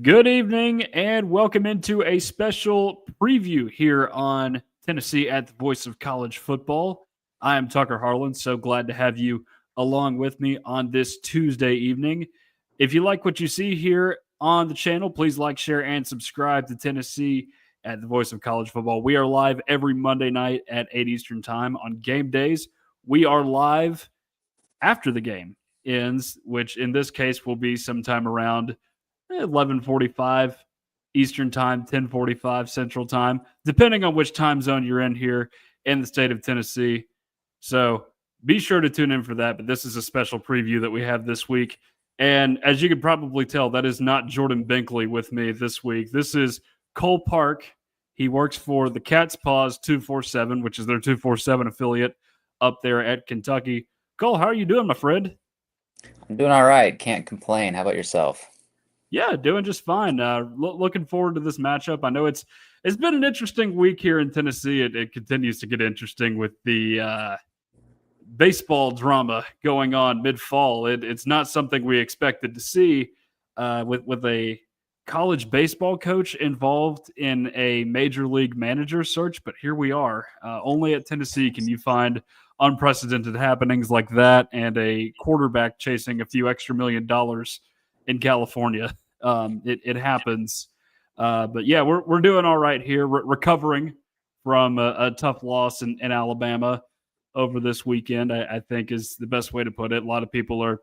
Good evening and welcome into a special preview here on Tennessee at the Voice of College Football. I am Tucker Harlan, so glad to have you along with me on this Tuesday evening. If you like what you see here on the channel, please like, share, and subscribe to Tennessee at the Voice of College Football. We are live every Monday night at 8 Eastern Time on game days. We are live after the game ends, which in this case will be sometime around 11:45 Eastern Time, 10:45 Central Time, depending on which time zone you're in here in the state of Tennessee. So be sure to tune in for that. But this is a special preview that we have this week. And as you can probably tell, that is not Jordan Binkley with me this week. This is Cole Parke. He works for the TheCatsPause247, which is their 247 affiliate up there at Kentucky. Cole, how are you doing, my friend? I'm doing all right. Can't complain. How about yourself? Yeah, doing just fine. Looking forward to this matchup. I know it's been an interesting week here in Tennessee. It continues to get interesting with the baseball drama going on mid fall. It's not something we expected to see with a college baseball coach involved in a major league manager search, but here we are. Only at Tennessee can you find unprecedented happenings like that and a quarterback chasing a few extra $1 million in California. It happens. But yeah, we're doing all right here, recovering from a tough loss in Alabama over this weekend, I think is the best way to put it. A lot of people are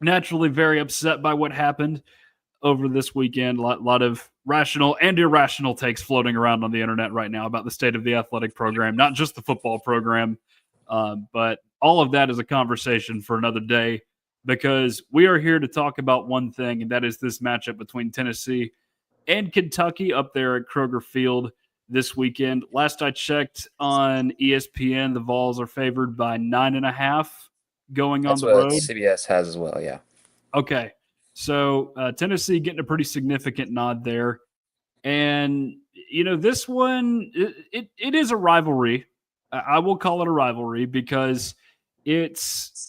naturally very upset by what happened over this weekend. A lot of rational and irrational takes floating around on the internet right now about the state of the athletic program, not just the football program. But all of that is a conversation for another day because we are here to talk about one thing, and that is this matchup between Tennessee and Kentucky up there at Kroger Field this weekend. Last I checked on ESPN, the Vols are favored by 9.5 going on That's the what road. CBS has as well. Yeah. Okay. So Tennessee getting a pretty significant nod there. And, this one, it is a rivalry. I will call it a rivalry because it's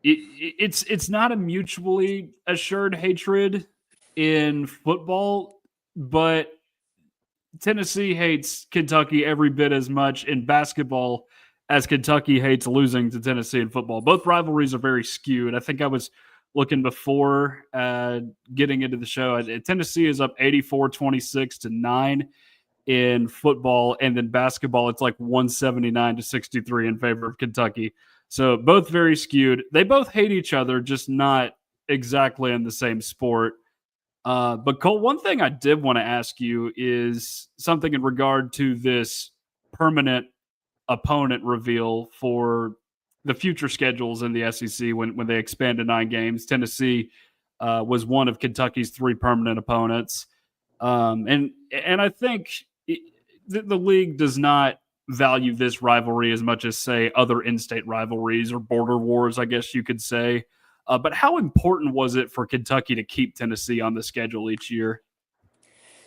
it's not a mutually assured hatred in football, but Tennessee hates Kentucky every bit as much in basketball as Kentucky hates losing to Tennessee in football. Both rivalries are very skewed. I think I was looking before getting into the show. Tennessee is up 84-26 to 9 in football, and then basketball, it's like 179-63 in favor of Kentucky. So both very skewed. They both hate each other, just not exactly in the same sport. But Cole, one thing I did want to ask you is something in regard to this permanent opponent reveal for the future schedules in the SEC when they expand to 9 games. Tennessee was one of Kentucky's 3 permanent opponents, and I think the league does not value this rivalry as much as say other in-state rivalries or border wars, I guess you could say. But how important was it for Kentucky to keep Tennessee on the schedule each year?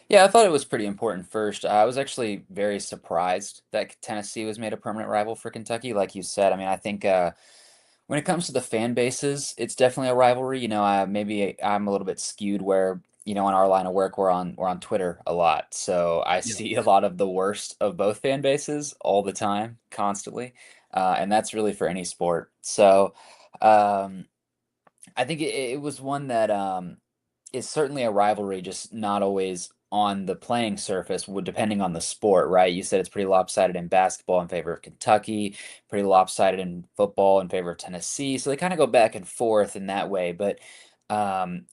Yeah, I thought it was pretty important first. I was actually very surprised that Tennessee was made a permanent rival for Kentucky. Like you said, I mean, I think when it comes to the fan bases, it's definitely a rivalry. Maybe I'm a little bit skewed where, in our line of work, we're on Twitter a lot. So I Yeah. see a lot of the worst of both fan bases all the time, constantly. And that's really for any sport. So um, I think it was one that is certainly a rivalry, just not always on the playing surface, depending on the sport, right? You said it's pretty lopsided in basketball in favor of Kentucky, pretty lopsided in football in favor of Tennessee. So they kind of go back and forth in that way. But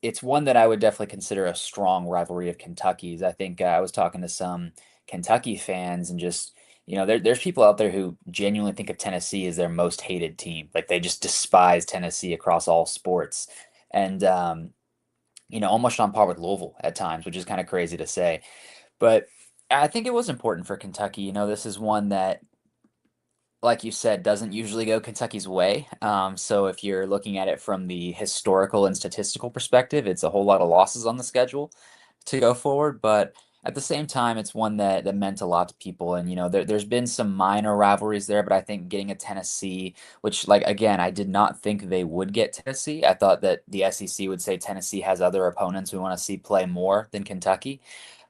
it's one that I would definitely consider a strong rivalry of Kentucky's. I think I was talking to some Kentucky fans and just there's people out there who genuinely think of Tennessee as their most hated team. Like they just despise Tennessee across all sports. And almost on par with Louisville at times, which is kind of crazy to say. But I think it was important for Kentucky. This is one that, like you said, doesn't usually go Kentucky's way. So if you're looking at it from the historical and statistical perspective, it's a whole lot of losses on the schedule to go forward. But at the same time, it's one that meant a lot to people. And, there's been some minor rivalries there, but I think getting a Tennessee, which, like, again, I did not think they would get Tennessee. I thought that the SEC would say Tennessee has other opponents we want to see play more than Kentucky.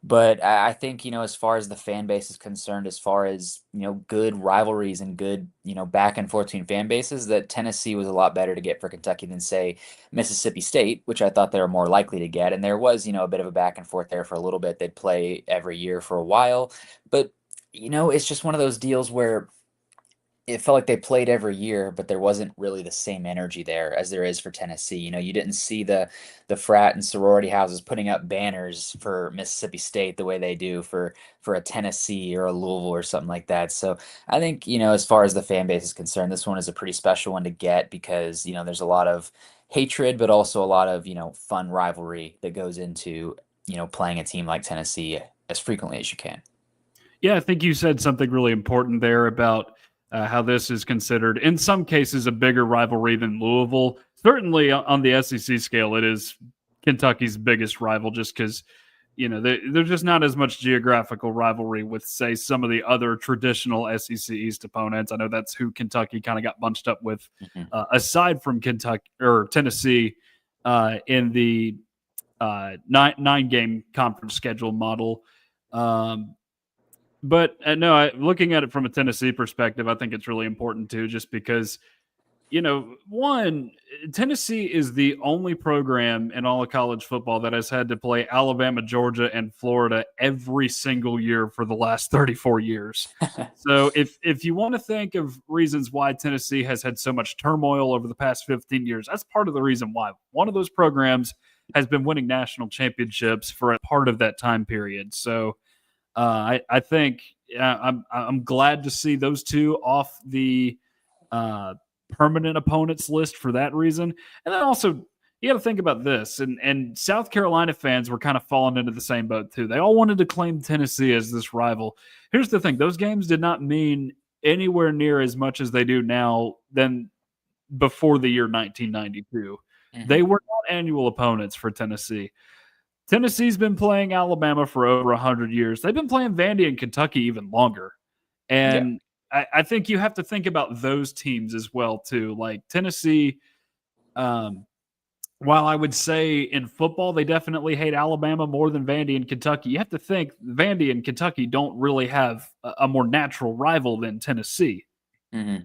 But I think, as far as the fan base is concerned, as far as, good rivalries and good, back and forth between fan bases, that Tennessee was a lot better to get for Kentucky than, say, Mississippi State, which I thought they were more likely to get. And there was, a bit of a back and forth there for a little bit. They'd play every year for a while. But, it's just one of those deals where it felt like they played every year, but there wasn't really the same energy there as there is for Tennessee. You didn't see the frat and sorority houses putting up banners for Mississippi State the way they do for a Tennessee or a Louisville or something like that. So I think, as far as the fan base is concerned, this one is a pretty special one to get because, there's a lot of hatred, but also a lot of, fun rivalry that goes into, playing a team like Tennessee as frequently as you can. Yeah, I think you said something really important there about how this is considered, in some cases, a bigger rivalry than Louisville. Certainly on the SEC scale, it is Kentucky's biggest rival just because, there's just not as much geographical rivalry with, say, some of the other traditional SEC East opponents. I know that's who Kentucky kind of got bunched up with, aside from Kentucky or Tennessee in the nine game conference schedule model. But no, looking at it from a Tennessee perspective, I think it's really important too, just because, one, Tennessee is the only program in all of college football that has had to play Alabama, Georgia, and Florida every single year for the last 34 years. So if you want to think of reasons why Tennessee has had so much turmoil over the past 15 years, that's part of the reason why. One of those programs has been winning national championships for a part of that time period. So I think I'm glad to see those two off the permanent opponents list for that reason. And then also, you got to think about this. And South Carolina fans were kind of falling into the same boat too. They all wanted to claim Tennessee as this rival. Here's the thing: those games did not mean anywhere near as much as they do now than before the year 1992. They were not annual opponents for Tennessee. Tennessee's been playing Alabama for over 100 years. They've been playing Vandy and Kentucky even longer. Yeah. And I think you have to think about those teams as well, too. Like Tennessee, while I would say in football, they definitely hate Alabama more than Vandy and Kentucky, you have to think Vandy and Kentucky don't really have a more natural rival than Tennessee. Mm-hmm.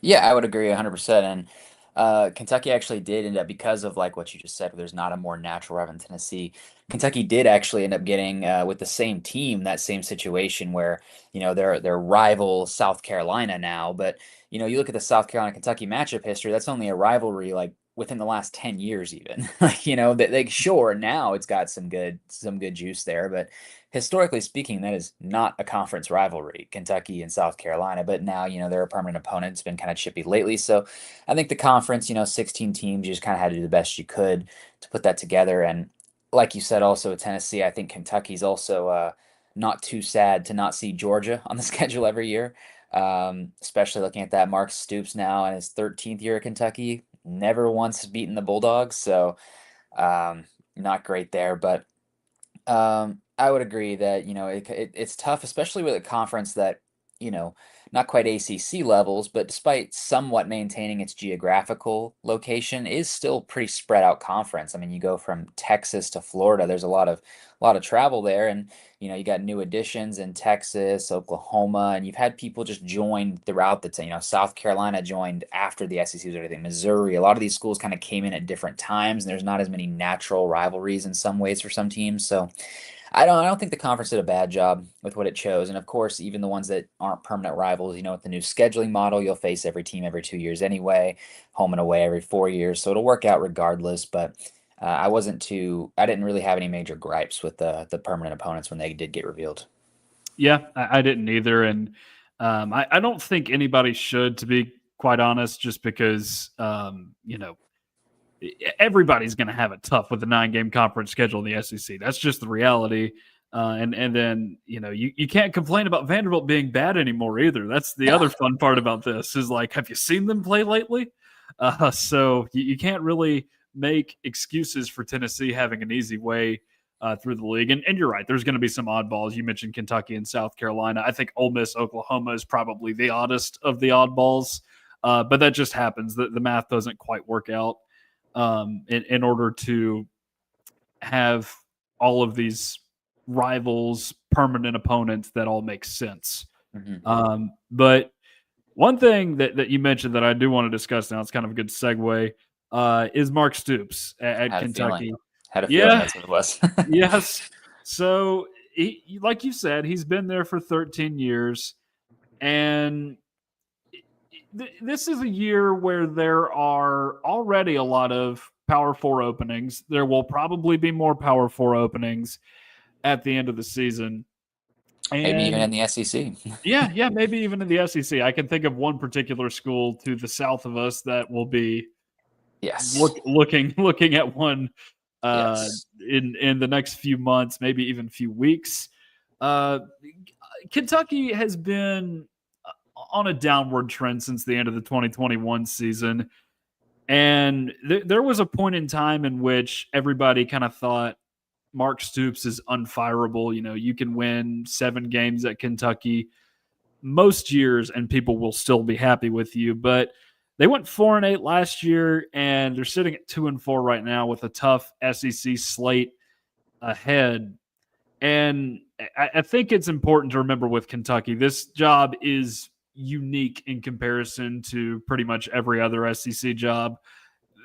Yeah, I would agree 100%. And Kentucky actually did end up, because of like what you just said, there's not a more natural rival in Tennessee. Kentucky did actually end up getting with the same team that same situation where they're rival South Carolina now. But you look at the South Carolina Kentucky matchup history, that's only a rivalry like within the last 10 years even. Like that sure now it's got some good juice there, but historically speaking, that is not a conference rivalry, Kentucky and South Carolina. But now, they're a permanent opponent. It's been kind of chippy lately. So I think the conference, 16 teams, you just kind of had to do the best you could to put that together. And like you said, also Tennessee, I think Kentucky's also not too sad to not see Georgia on the schedule every year. Especially looking at that, Mark Stoops now in his 13th year at Kentucky, never once beaten the Bulldogs. So not great there. But I would agree that it's tough, especially with a conference that not quite ACC levels, but despite somewhat maintaining its geographical location, is still pretty spread out conference. I mean, you go from Texas to Florida. There's a lot of travel there, and you got new additions in Texas, Oklahoma, and you've had people just join throughout the South Carolina joined after the SEC was everything. Missouri, a lot of these schools kind of came in at different times, and there's not as many natural rivalries in some ways for some teams. So I don't think the conference did a bad job with what it chose. And of course, even the ones that aren't permanent rivals, with the new scheduling model, you'll face every team every 2 years anyway, home and away every 4 years. So it'll work out regardless. But I didn't really have any major gripes with the permanent opponents when they did get revealed. Yeah, I didn't either. And I don't think anybody should, to be quite honest, just because, everybody's going to have it tough with the 9 game conference schedule in the SEC. That's just the reality. And then you can't complain about Vanderbilt being bad anymore either. That's the other fun part about this is like, have you seen them play lately? So you can't really make excuses for Tennessee having an easy way through the league. And you're right, there's going to be some oddballs. You mentioned Kentucky and South Carolina. I think Ole Miss, Oklahoma is probably the oddest of the oddballs, but that just happens. The math doesn't quite work out in order to have all of these rivals, permanent opponents that all make sense. But one thing that you mentioned that I do want to discuss now, it's kind of a good segue, is Mark Stoops at Kentucky. Had a feeling that's what it was. Yes. So, like you said, he's been there for 13 years. And this is a year where there are already a lot of Power Four openings. There will probably be more Power Four openings at the end of the season. And maybe even in the SEC. yeah, maybe even in the SEC. I can think of one particular school to the south of us that will be looking at one in the next few months, maybe even few weeks. Kentucky has been on a downward trend since the end of the 2021 season. And there was a point in time in which everybody kind of thought Mark Stoops is unfireable. You know, you can win 7 games at Kentucky most years and people will still be happy with you. But they went 4-8 last year and they're sitting at 2-4 right now with a tough SEC slate ahead. And I think it's important to remember with Kentucky, this job is unique in comparison to pretty much every other SEC job.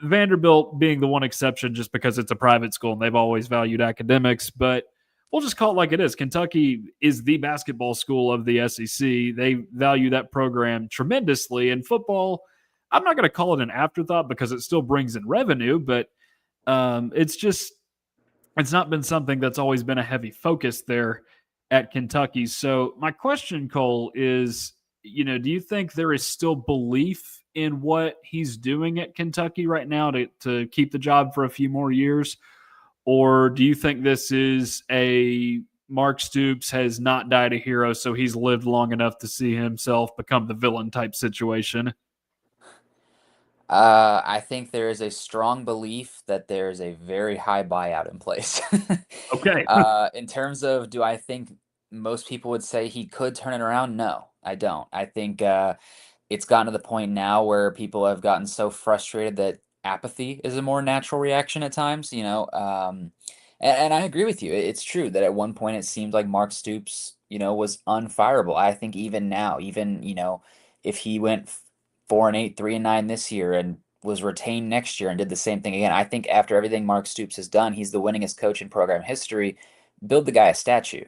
Vanderbilt being the one exception just because it's a private school and they've always valued academics, but we'll just call it like it is. Kentucky is the basketball school of the SEC. They value that program tremendously. And football, I'm not going to call it an afterthought because it still brings in revenue, but it's not been something that's always been a heavy focus there at Kentucky. So my question, Cole, is, do you think there is still belief in what he's doing at Kentucky right now to keep the job for a few more years? Or do you think this is a Mark Stoops has not died a hero, so he's lived long enough to see himself become the villain type situation? I think there is a strong belief that there is a very high buyout in place. Okay. In terms of, do I think most people would say he could turn it around? No, I don't. I think it's gotten to the point now where people have gotten so frustrated that apathy is a more natural reaction at times, and I agree with you. It's true that at one point it seemed like Mark Stoops, was unfireable. I think even now, even, if he went 4-8, 3-9 this year and was retained next year and did the same thing again, I think after everything Mark Stoops has done, he's the winningest coach in program history. Build the guy a statue,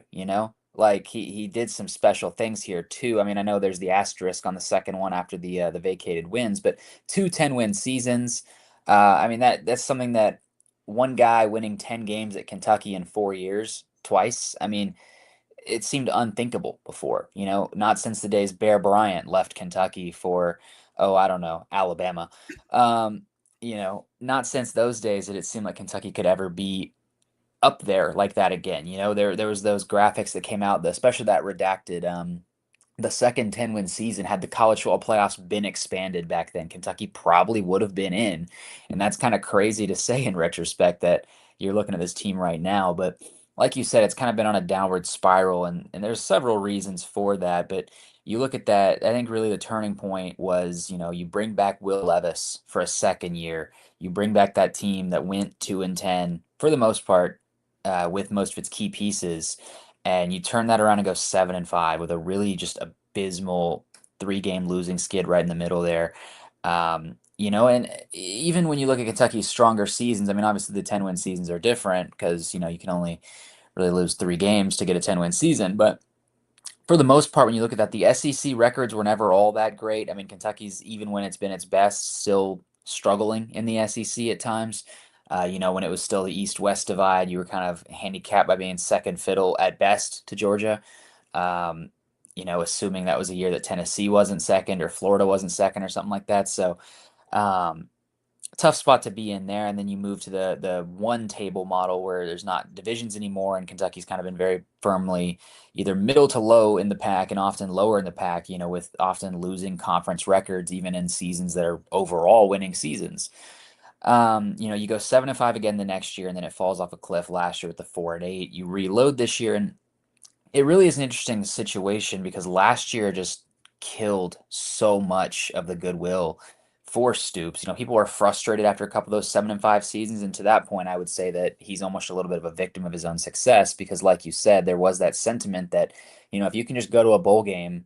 Like he did some special things here too. I mean, I know there's the asterisk on the second one after the vacated wins, but 2 10-win seasons. I mean that's something that one guy winning 10 games at Kentucky in 4 years twice. I mean, it seemed unthinkable before, not since the days Bear Bryant left Kentucky for, oh, I don't know, Alabama. Not since those days did it seem like Kentucky could ever be up there like that again. There was those graphics that came out, especially that redacted the second 10-win season. Had the college football playoffs been expanded back then, Kentucky probably would have been in. And that's kind of crazy to say in retrospect that you're looking at this team right now. But like you said, it's kind of been on a downward spiral, and there's several reasons for that. But you look at that, I think really the turning point was, you bring back Will Levis for a second year. You bring back that team that went 2-10 for the most part, with most of its key pieces, and you turn that around and go 7-5 with a really just abysmal 3-game losing skid right in the middle there. And even when you look at Kentucky's stronger seasons, I mean, obviously the 10-win seasons are different because, you can only really lose 3 games to get a 10-win season. But for the most part, when you look at that, the SEC records were never all that great. I mean, Kentucky's, even when it's been its best, still struggling in the SEC at times. When it was still the East-West divide, you were kind of handicapped by being second fiddle at best to Georgia. Assuming that was a year that Tennessee wasn't second or Florida wasn't second or something like that. So, tough spot to be in there. And then you move to the one table model where there's not divisions anymore, and Kentucky's kind of been very firmly either middle to low in the pack and often lower in the pack, with often losing conference records even in seasons that are overall winning seasons. You go 7-5 again the next year, and then it falls off a cliff last year with the 4-8. You reload this year, and it really is an interesting situation because last year just killed so much of the goodwill for Stoops. People were frustrated after a couple of those 7-5 seasons, and to that point, I would say that he's almost a little bit of a victim of his own success because, like you said, there was that sentiment that if you can just go to a bowl game,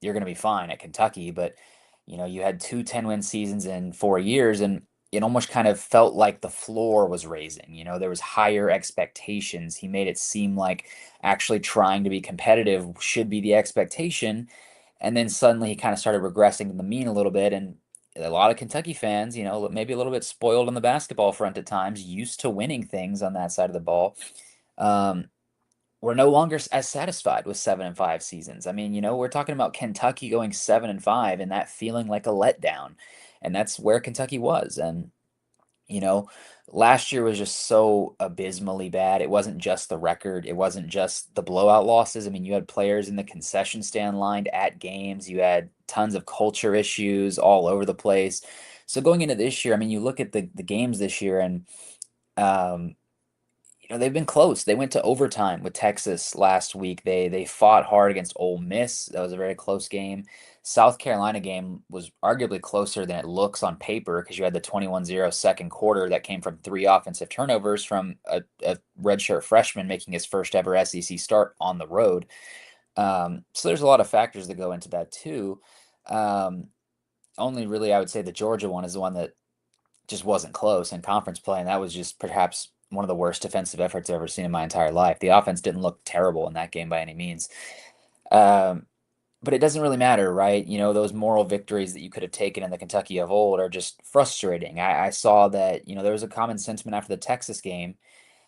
you're going to be fine at Kentucky. But you had two 10-win seasons in 4 years, and it almost kind of felt like the floor was raising. There was higher expectations. He made it seem like actually trying to be competitive should be the expectation. And then suddenly he kind of started regressing to the mean a little bit. And a lot of Kentucky fans, maybe a little bit spoiled on the basketball front at times, used to winning things on that side of the ball. Um, we're no longer as satisfied with 7-5 seasons. I mean, we're talking about Kentucky going 7-5 and that feeling like a letdown. And that's where Kentucky was. And you know, last year was just so abysmally bad. It wasn't just the record, it wasn't just the blowout losses. I mean, you had players in the concession stand lined at games, you had tons of culture issues all over the place. So going into this year, I mean, you look at the games this year and um they've been close. They went to overtime with Texas last week. They fought hard against Ole Miss. That was a very close game. South Carolina game was arguably closer than it looks on paper because you had the 21-0 second quarter that came from three offensive turnovers from a redshirt freshman making his first ever SEC start on the road. So there's a lot of factors that go into that too. Um, Only really, I would say the Georgia one is the one that just wasn't close in conference play, and that was just perhaps one of the worst defensive efforts I've ever seen in my entire life. The offense didn't look terrible in that game by any means. Um, but it doesn't really matter, right? Those moral victories that you could have taken in the Kentucky of old are just frustrating. I saw that, there was a common sentiment after the Texas game.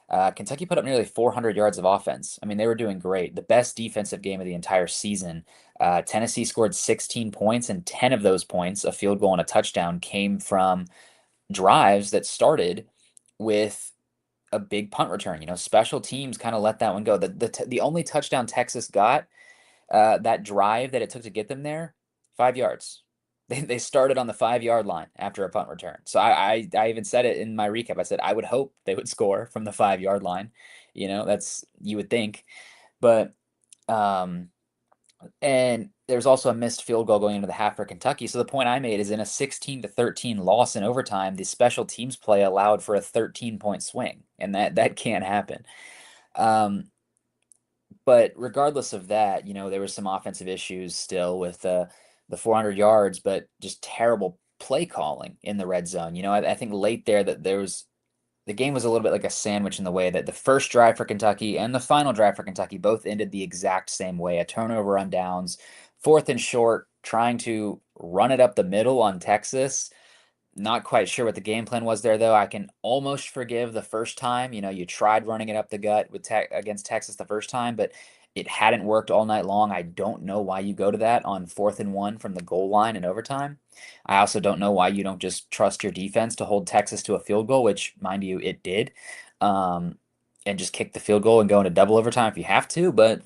Kentucky put up nearly 400 yards of offense. I mean, they were doing great. The best defensive game of the entire season. Tennessee scored 16 points, and 10 of those points, a field goal and a touchdown, came from drives that started with a big punt return. Special teams kind of let that one go. The only touchdown Texas got, that drive that it took to get them there, 5 yards. They started on the 5 yard line after a punt return. So I even said it in my recap. I said I would hope they would score from the 5 yard line. That's you would think, but um, and there's also a missed field goal going into the half for Kentucky. So the point I made is in a 16-13 loss in overtime, the special teams play allowed for a 13-point swing, and that can't happen. Um, but regardless of that, there was some offensive issues still with the 400 yards, but just terrible play calling in the red zone. I think late there that there was the game was a little bit like a sandwich in the way that the first drive for Kentucky and the final drive for Kentucky both ended the exact same way. A turnover on downs, fourth and short, trying to run it up the middle on Texas. Not quite sure what the game plan was there, though. I can almost forgive the first time. You tried running it up the gut with against Texas the first time, but it hadn't worked all night long. I don't know why you go to that on 4th and 1 from the goal line in overtime. I also don't know why you don't just trust your defense to hold Texas to a field goal, which, mind you, it did, um, and just kick the field goal and go into double overtime if you have to. But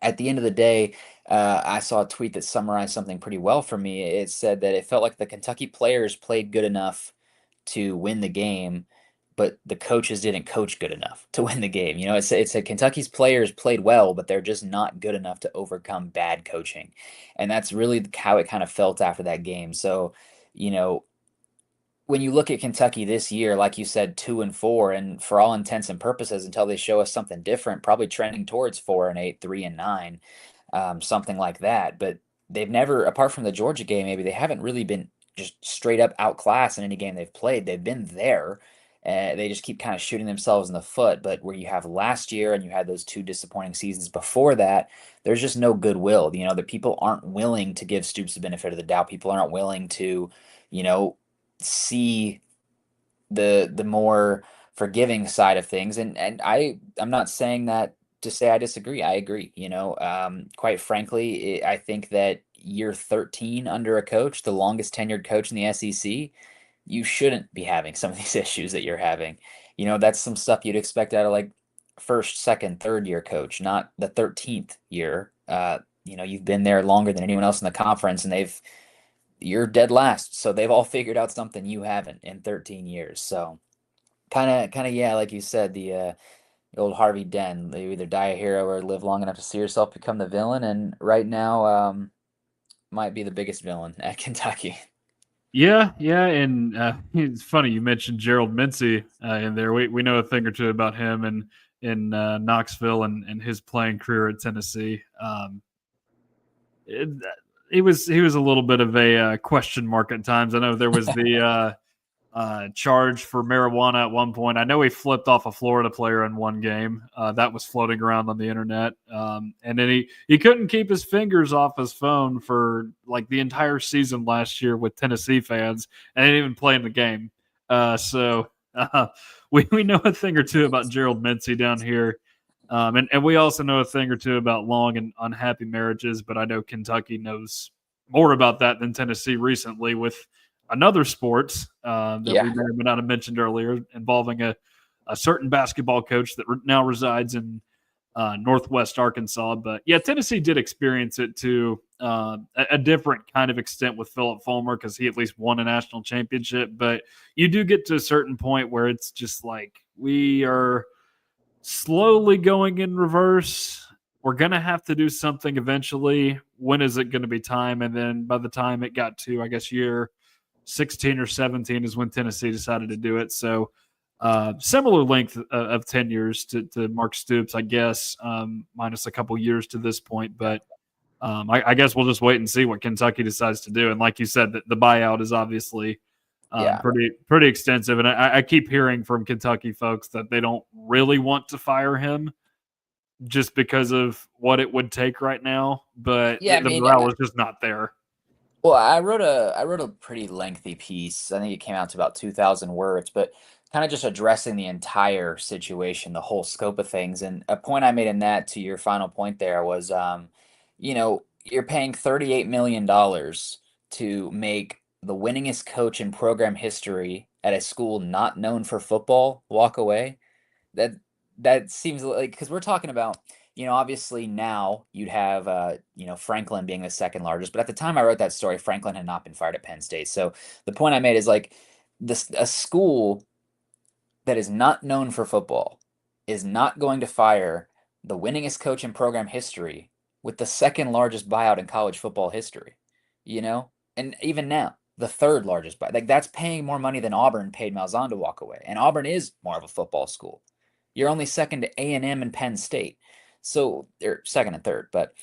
at the end of the day, I saw a tweet that summarized something pretty well for me. It said that it felt like the Kentucky players played good enough to win the game, but the coaches didn't coach good enough to win the game. It said Kentucky's players played well, but they're just not good enough to overcome bad coaching. And that's really how it kind of felt after that game. So, you know, when you look at Kentucky this year, like you said, 2-4, and for all intents and purposes, until they show us something different, probably trending towards 4-8, 3-9, something like that. But they've never, apart from the Georgia game, maybe they haven't really been just straight up outclassed in any game they've played. They've been there. They just keep kind of shooting themselves in the foot. But where you have last year and you had those two disappointing seasons before that, there's just no goodwill. The people aren't willing to give Stoops the benefit of the doubt. People aren't willing to, you know, see the more forgiving side of things. And I'm not saying that to say I disagree. I agree. Quite frankly, I think that year 13 under a coach, the longest tenured coach in the SEC, you shouldn't be having some of these issues that you're having. That's some stuff you'd expect out of like first, second, third year coach, not the 13th year. You've been there longer than anyone else in the conference, and they've you're dead last. So they've all figured out something you haven't in 13 years. So kind of, yeah, like you said, the old Harvey Dent. You either die a hero or live long enough to see yourself become the villain. And right now, might be the biggest villain at Kentucky. Yeah, yeah, and it's funny you mentioned Gerald Mincy in there. We know a thing or two about him and in Knoxville and his playing career at Tennessee. It, he was a little bit of a question mark at times. I know there was the charge for marijuana at one point. I know he flipped off a Florida player in one game. That was floating around on the internet. And then he couldn't keep his fingers off his phone for like the entire season last year with Tennessee fans, and he didn't even play in the game. So we know a thing or two about Gerald Mincy down here. And we also know a thing or two about long and unhappy marriages, but I know Kentucky knows more about that than Tennessee recently with another sport that we Yeah. may or may not have mentioned earlier involving a certain basketball coach that now resides in Northwest Arkansas. But yeah, Tennessee did experience it to a different kind of extent with Philip Fulmer because he at least won a national championship. But you do get to a certain point where it's just like we are slowly going in reverse. We're going to have to do something eventually. When is it going to be time? And then by the time it got to, I guess, year 16 or 17 is when Tennessee decided to do it. So, similar length of 10 years to Mark Stoops, I guess, minus a couple years to this point. But I guess we'll just wait and see what Kentucky decides to do. And like you said, the buyout is obviously Yeah. pretty extensive. And I keep hearing from Kentucky folks that they don't really want to fire him just because of what it would take right now. But Yeah, I the mean, morale is just not there. well, I wrote a pretty lengthy piece. I think it came out to about 2,000 words, but kind of just addressing the entire situation, the whole scope of things. And a point I made in that, to your final point there, was you're paying $38 million to make the winningest coach in program history at a school not known for football walk away. That that seems like, because we're talking about, obviously now you'd have Franklin being the second largest, but at the time I wrote that story, Franklin had not been fired at Penn State. So the point I made is like this a school that is not known for football is not going to fire the winningest coach in program history with the second largest buyout in college football history, you know? And even now, the third largest buyout. Like, that's paying more money than Auburn paid Malzahn to walk away. And Auburn is more of a football school. You're only second to A&M and Penn State. So they're second and third, but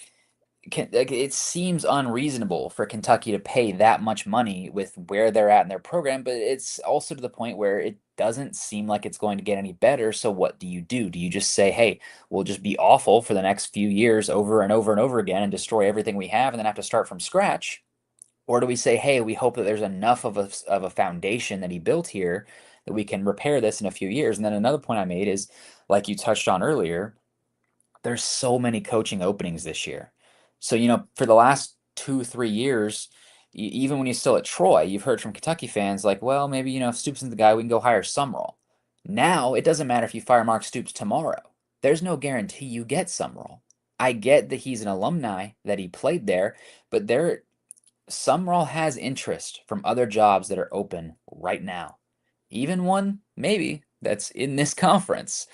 it seems unreasonable for Kentucky to pay that much money with where they're at in their program, but it's also to the point where it doesn't seem like it's going to get any better. So what do you do? Do you just say, hey, we'll just be awful for the next few years over and over and over again and destroy everything we have and then have to start from scratch? Or do we say, hey, we hope that there's enough of a foundation that he built here that we can repair this in a few years? And then another point I made is, like you touched on earlier, there's so many coaching openings this year. So, for the last 2, 3 years, even when he's still at Troy, you've heard from Kentucky fans like, well, maybe, if Stoops is the guy, we can go hire Sumrall. Now, it doesn't matter if you fire Mark Stoops tomorrow. There's no guarantee you get Sumrall. I get that he's an alumni, that he played there, but Sumrall has interest from other jobs that are open right now. Even one, maybe, that's in this conference.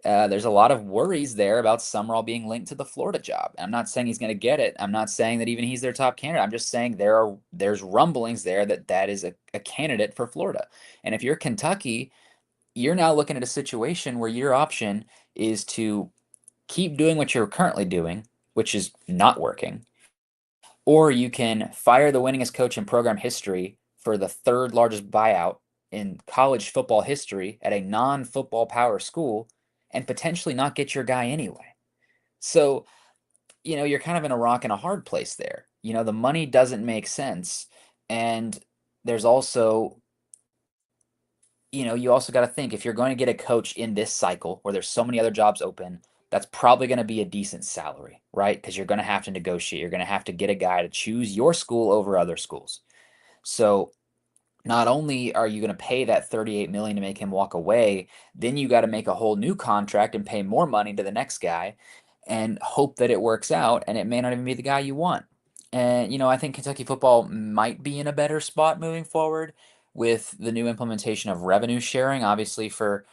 There's a lot of worries there about Summerall being linked to the Florida job. I'm not saying he's going to get it. I'm not saying that even he's their top candidate. I'm just saying there's rumblings there that is a candidate for Florida. And if you're Kentucky, you're now looking at a situation where your option is to keep doing what you're currently doing, which is not working, or you can fire the winningest coach in program history for the third largest buyout in college football history at a non-football power school and potentially not get your guy anyway. So, you're kind of in a rock and a hard place there. The money doesn't make sense. And there's also, you also got to think, if you're going to get a coach in this cycle where there's so many other jobs open, that's probably going to be a decent salary, right? Because you're going to have to negotiate. You're going to have to get a guy to choose your school over other schools. So not only are you going to pay that 38 million to make him walk away, then you got to make a whole new contract and pay more money to the next guy and hope that it works out, and it may not even be the guy you want. And, I think Kentucky football might be in a better spot moving forward with the new implementation of revenue sharing. Obviously, for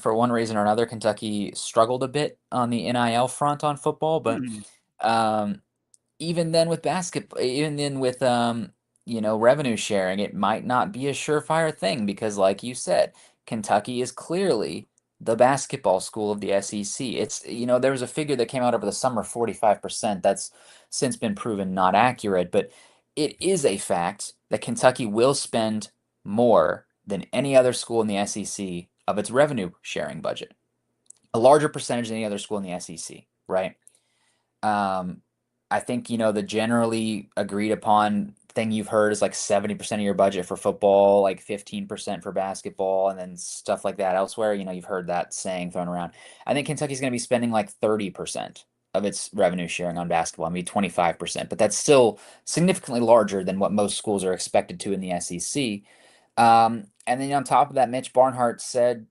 one reason or another, Kentucky struggled a bit on the NIL front on football, but Hmm. um, even then with basketball, even then with revenue sharing, it might not be a surefire thing because, like you said, Kentucky is clearly the basketball school of the SEC. There was a figure that came out over the summer, 45%. That's since been proven not accurate, but it is a fact that Kentucky will spend more than any other school in the SEC of its revenue sharing budget, a larger percentage than any other school in the SEC, right? Um, I think, the generally agreed upon thing you've heard is like 70% of your budget for football, like 15% for basketball, and then stuff like that elsewhere. You've heard that saying thrown around. I think Kentucky's going to be spending like 30% of its revenue sharing on basketball, maybe 25%, but that's still significantly larger than what most schools are expected to in the SEC. And then on top of that, Mitch Barnhart said,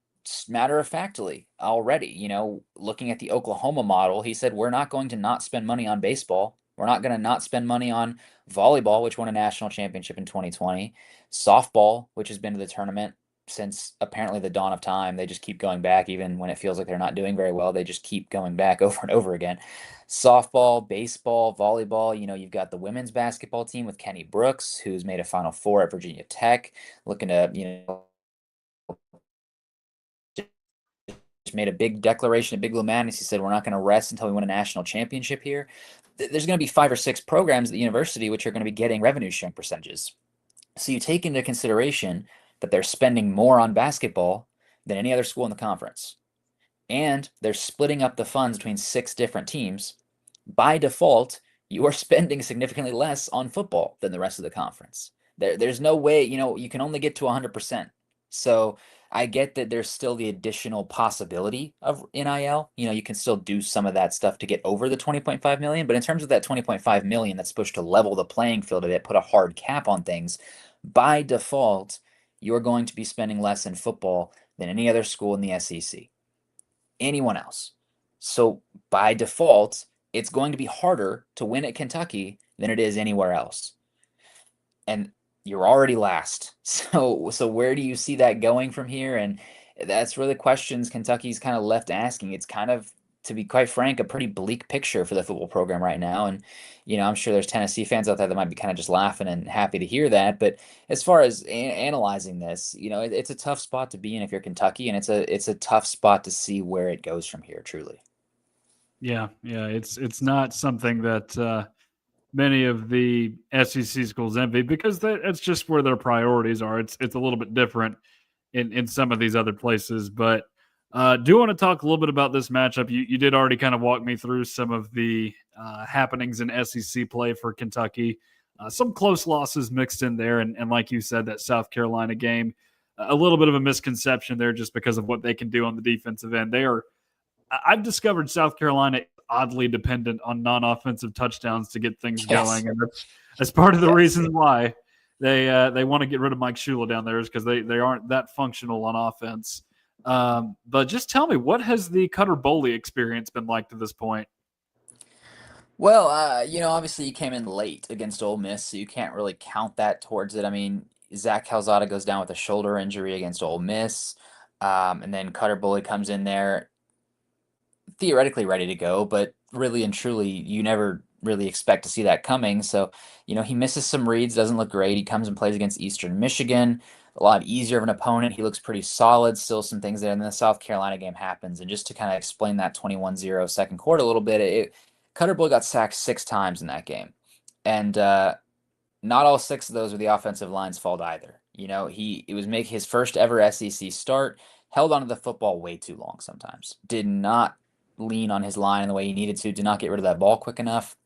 matter of factly already, looking at the Oklahoma model, he said, we're not going to not spend money on baseball. We're not going to not spend money on volleyball, which won a national championship in 2020, softball, which has been to the tournament since apparently the dawn of time. They just keep going back, even when it feels like they're not doing very well. They just keep going back over and over again. Softball, baseball, volleyball. You've got the women's basketball team with Kenny Brooks, who's made a Final Four at Virginia Tech, looking to, made a big declaration at Big Blue Madness. He said, we're not going to rest until we win a national championship here. There's going to be 5 or 6 programs at the university which are going to be getting revenue sharing percentages. So you take into consideration that they're spending more on basketball than any other school in the conference. And they're splitting up the funds between 6 different teams. By default, you are spending significantly less on football than the rest of the conference. There's no way, you can only get to 100%. So I get that there's still the additional possibility of NIL. You can still do some of that stuff to get over the 20.5 million, but in terms of that 20.5 million that's supposed to level the playing field a bit, put a hard cap on things, by default, you're going to be spending less in football than any other school in the SEC, anyone else. So by default, it's going to be harder to win at Kentucky than it is anywhere else. And you're already last. So where do you see that going from here? And that's really questions Kentucky's kind of left asking. It's kind of, to be quite frank, a pretty bleak picture for the football program right now. And, I'm sure there's Tennessee fans out there that might be kind of just laughing and happy to hear that. But as far as analyzing this, it's a tough spot to be in if you're Kentucky, and it's a tough spot to see where it goes from here, truly. Yeah, yeah, it's not something that many of the SEC schools envy because that's just where their priorities are. It's a little bit different in some of these other places, but do want to talk a little bit about this matchup. You did already kind of walk me through some of the happenings in SEC play for Kentucky. Some close losses mixed in there, and like you said, that South Carolina game, a little bit of a misconception there just because of what they can do on the defensive end. I've discovered South Carolina is oddly dependent on non-offensive touchdowns to get things Yes. going, and that's part of the Yes. reason why they want to get rid of Mike Shula down there is because they aren't that functional on offense. But just tell me, what has the Cutter Boley experience been like to this point? Well, obviously you came in late against Ole Miss, so you can't really count that towards it. I mean, Zach Calzada goes down with a shoulder injury against Ole Miss, and then Cutter Bully comes in there theoretically ready to go, but really and truly, you never really expect to see that coming. So, he misses some reads, doesn't look great. He comes and plays against Eastern Michigan, a lot easier of an opponent. He looks pretty solid, still some things there. And then the South Carolina game happens. And just to kind of explain that 21-0 second quarter a little bit, Cutter Boy got sacked 6 times in that game. And not all 6 of those were the offensive line's fault either. It was make his first ever SEC start, held onto the football way too long sometimes. Did not lean on his line in the way he needed to, did not get rid of that ball quick enough.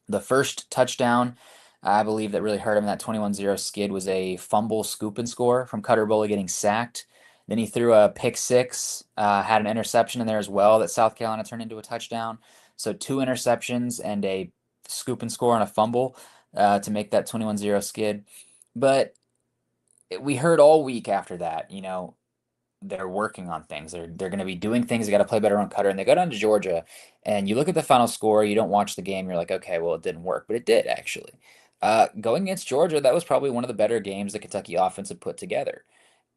The first touchdown, I believe, that really hurt him in that 21-0 skid was a fumble scoop and score from Cutter Boley getting sacked. Then he threw a pick six, had an interception in there as well that South Carolina turned into a touchdown. So 2 interceptions and a scoop and score on a fumble to make that 21-0 skid. But we heard all week after that, they're working on things. They're going to be doing things. They got to play better on Cutter, and they go down to Georgia, and you look at the final score. You don't watch the game. You're like, okay, well, it didn't work, but it did actually. Going against Georgia, that was probably one of the better games the Kentucky offense had put together,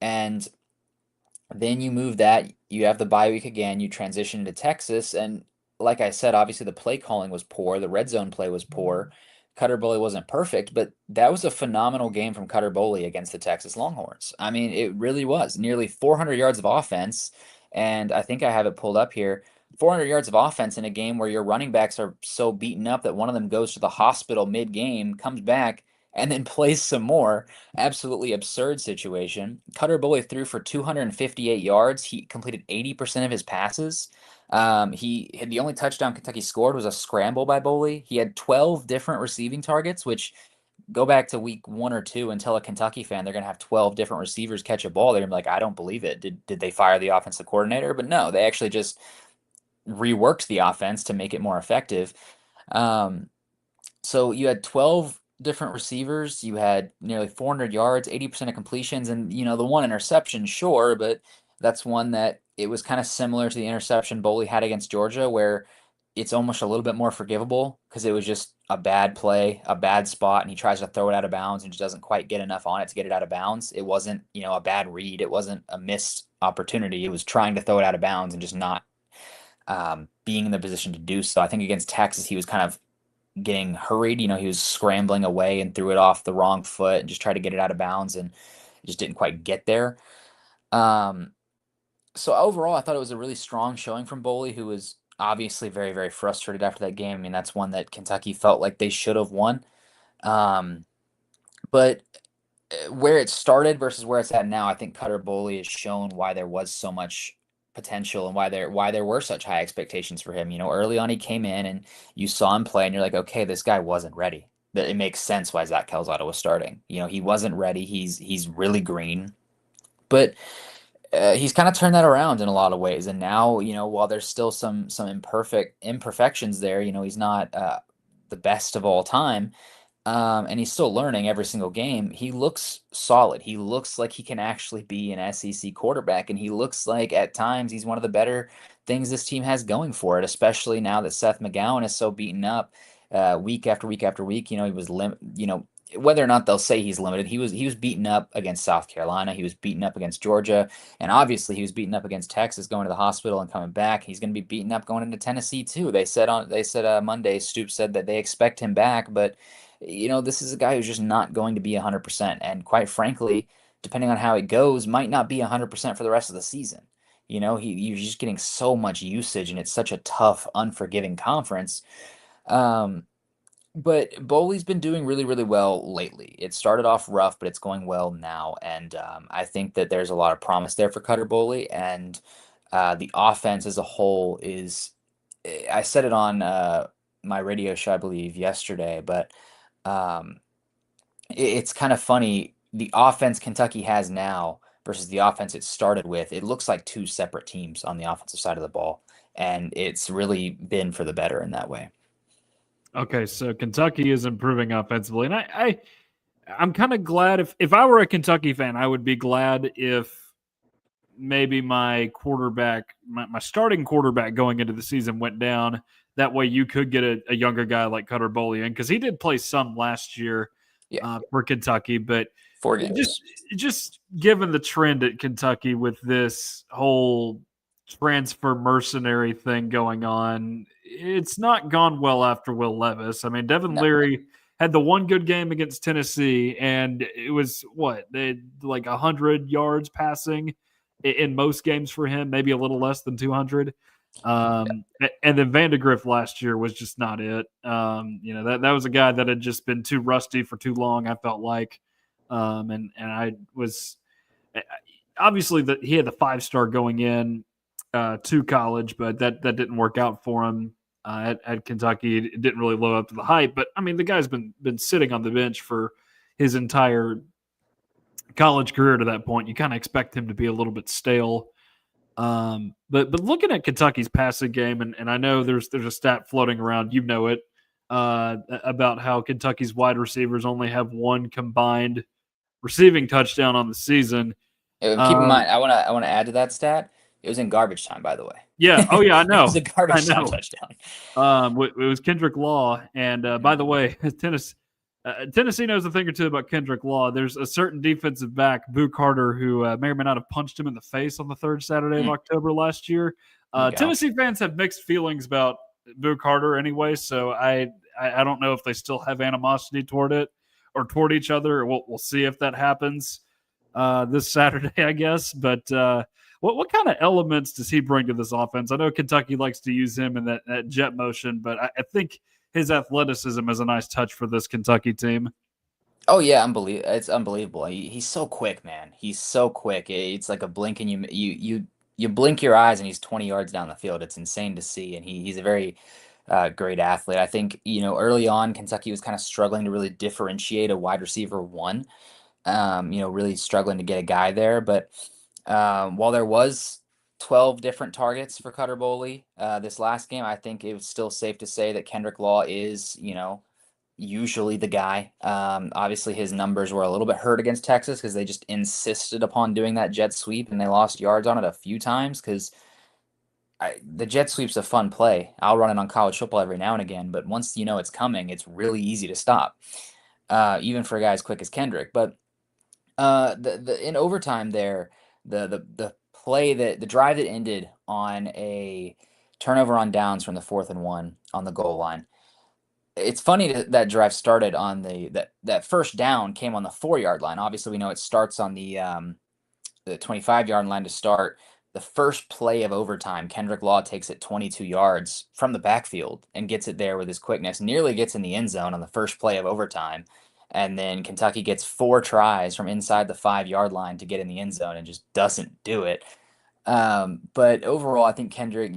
and then you move that, you have the bye week again, you transition to Texas, and like I said, obviously the play calling was poor, the red zone play was poor. Cutter Boley wasn't perfect, but that was a phenomenal game from Cutter Boley against the Texas Longhorns. I mean, it really was. Nearly 400 yards of offense, and I think I have it pulled up here. 400 yards of offense in a game where your running backs are so beaten up that one of them goes to the hospital mid-game, comes back, and then plays some more. Absolutely absurd situation. Cutter Boley threw for 258 yards. He completed 80% of his passes. He had the only touchdown Kentucky scored was a scramble by Boley. He had 12 different receiving targets, which go back to week 1 or 2 and tell a Kentucky fan they're going to have 12 different receivers catch a ball. They're going to be like, I don't believe it. Did they fire the offensive coordinator? But no, they actually just reworked the offense to make it more effective. Um, so you had 12 different receivers, you had nearly 400 yards, 80% of completions, and the one interception, sure, but that's one that it was kind of similar to the interception Boley had against Georgia, where it's almost a little bit more forgivable because it was just a bad play, a bad spot, and he tries to throw it out of bounds and just doesn't quite get enough on it to get it out of bounds. It wasn't, a bad read. It wasn't a missed opportunity. It was trying to throw it out of bounds and just not being in the position to do so. I think against Texas, he was kind of getting hurried. He was scrambling away and threw it off the wrong foot and just tried to get it out of bounds and just didn't quite get there. Um, so overall, I thought it was a really strong showing from Boley, who was obviously very, very frustrated after that game. I mean, that's one that Kentucky felt like they should have won. Um, but where it started versus where it's at now, I think Cutter Boley has shown why there was so much potential and why there were such high expectations for him. Early on he came in and you saw him play and you're like, okay, this guy wasn't ready. But it makes sense why Zach Calzada was starting. He wasn't ready. He's really green, but he's kind of turned that around in a lot of ways. And now, while there's still some imperfections there, he's not the best of all time, and he's still learning every single game. He looks solid. He looks like he can actually be an SEC quarterback, and he looks like at times he's one of the better things this team has going for it, especially now that Seth McGowan is so beaten up week after week after week. He was whether or not they'll say he's limited, he was beaten up against South Carolina. He was beaten up against Georgia, and obviously he was beaten up against Texas, going to the hospital and coming back. He's going to be beaten up going into Tennessee too. They said Monday, Stoops said that they expect him back, but this is a guy who's just not going to be 100%. And quite frankly, depending on how it goes, might not be 100% for the rest of the season. You're just getting so much usage, and it's such a tough, unforgiving conference. Um, but Boley's been doing really, really well lately. It started off rough, but it's going well now. And I think that there's a lot of promise there for Cutter Boley. And the offense as a whole is, I said it on my radio show, I believe, yesterday, but um, it's kind of funny. The offense Kentucky has now versus the offense it started with, it looks like two separate teams on the offensive side of the ball. And it's really been for the better in that way. Okay, so Kentucky is improving offensively, and I'm kind of glad if I were a Kentucky fan, I would be glad if maybe my quarterback, my starting quarterback going into the season went down. That way you could get a younger guy like Cutter Boley in, because he did play some last year Yeah, for Kentucky, but 4 games. just given the trend at Kentucky with this whole transfer mercenary thing going on, it's not gone well after Will Levis. I mean, Devin No, Leary had the one good game against Tennessee, and it was what, they had like 100 yards passing in most games for him, maybe a little less than 200. And then Vandegrift last year was just not it. That was a guy that had just been too rusty for too long, I felt like. And I was obviously that he had the 5-star going in to college, but that didn't work out for him at Kentucky. It didn't really live up to the hype. But I mean, the guy's been sitting on the bench for his entire college career to that point. You kind of expect him to be a little bit stale. But looking at Kentucky's passing game, and I know there's a stat floating around, it, about how Kentucky's wide receivers only have one combined receiving touchdown on the season. Keep in mind, Um, I wanna add to that stat. It was in garbage time, by the way. yeah. Oh yeah, I It was know. a I garbage time know. touchdown. It was Kendrick Law, and by Mhm. the way, Tennessee knows a thing or two about Kendrick Law. There's a certain defensive back, Boo Carter, who may or may not have punched him in the face on the third Saturday of Mm, October last year. okay. Tennessee fans have mixed feelings about Boo Carter anyway, so I don't know if they still have animosity toward it or toward each other. We'll see if that happens this Saturday, I guess. But what kind of elements does he bring to this offense? I know Kentucky likes to use him in that jet motion, but I think his athleticism is a nice touch for this Kentucky team. Oh yeah, it's unbelievable. He's so quick, man. He's so quick. It's like a blink and you blink your eyes and he's 20 yards down the field. It's insane to see, and he's a very great athlete. I think early on Kentucky was kind of struggling to really differentiate a wide receiver one. Really struggling to get a guy there. But while there was 12 different targets for Cutter Boley this last game, I think it was still safe to say that Kendrick Law is, usually the guy. Obviously, his numbers were a little bit hurt against Texas because they just insisted upon doing that jet sweep and they lost yards on it a few times because the jet sweep's a fun play. I'll run it on college football every now and again, but once you know it's coming, it's really easy to stop, even for a guy as quick as Kendrick. But the in overtime there, the play that the drive that ended on a turnover on downs from the 4th and 1 on the goal line. It's funny that drive started on that first down came on the 4-yard line. Obviously, we know it starts on the 25-yard line to start. The first play of overtime, Kendrick Law takes it 22 yards from the backfield and gets it there with his quickness, nearly gets in the end zone on the first play of overtime. And then Kentucky gets 4 tries from inside the 5-yard line to get in the end zone and just doesn't do it. But overall, I think Kendrick,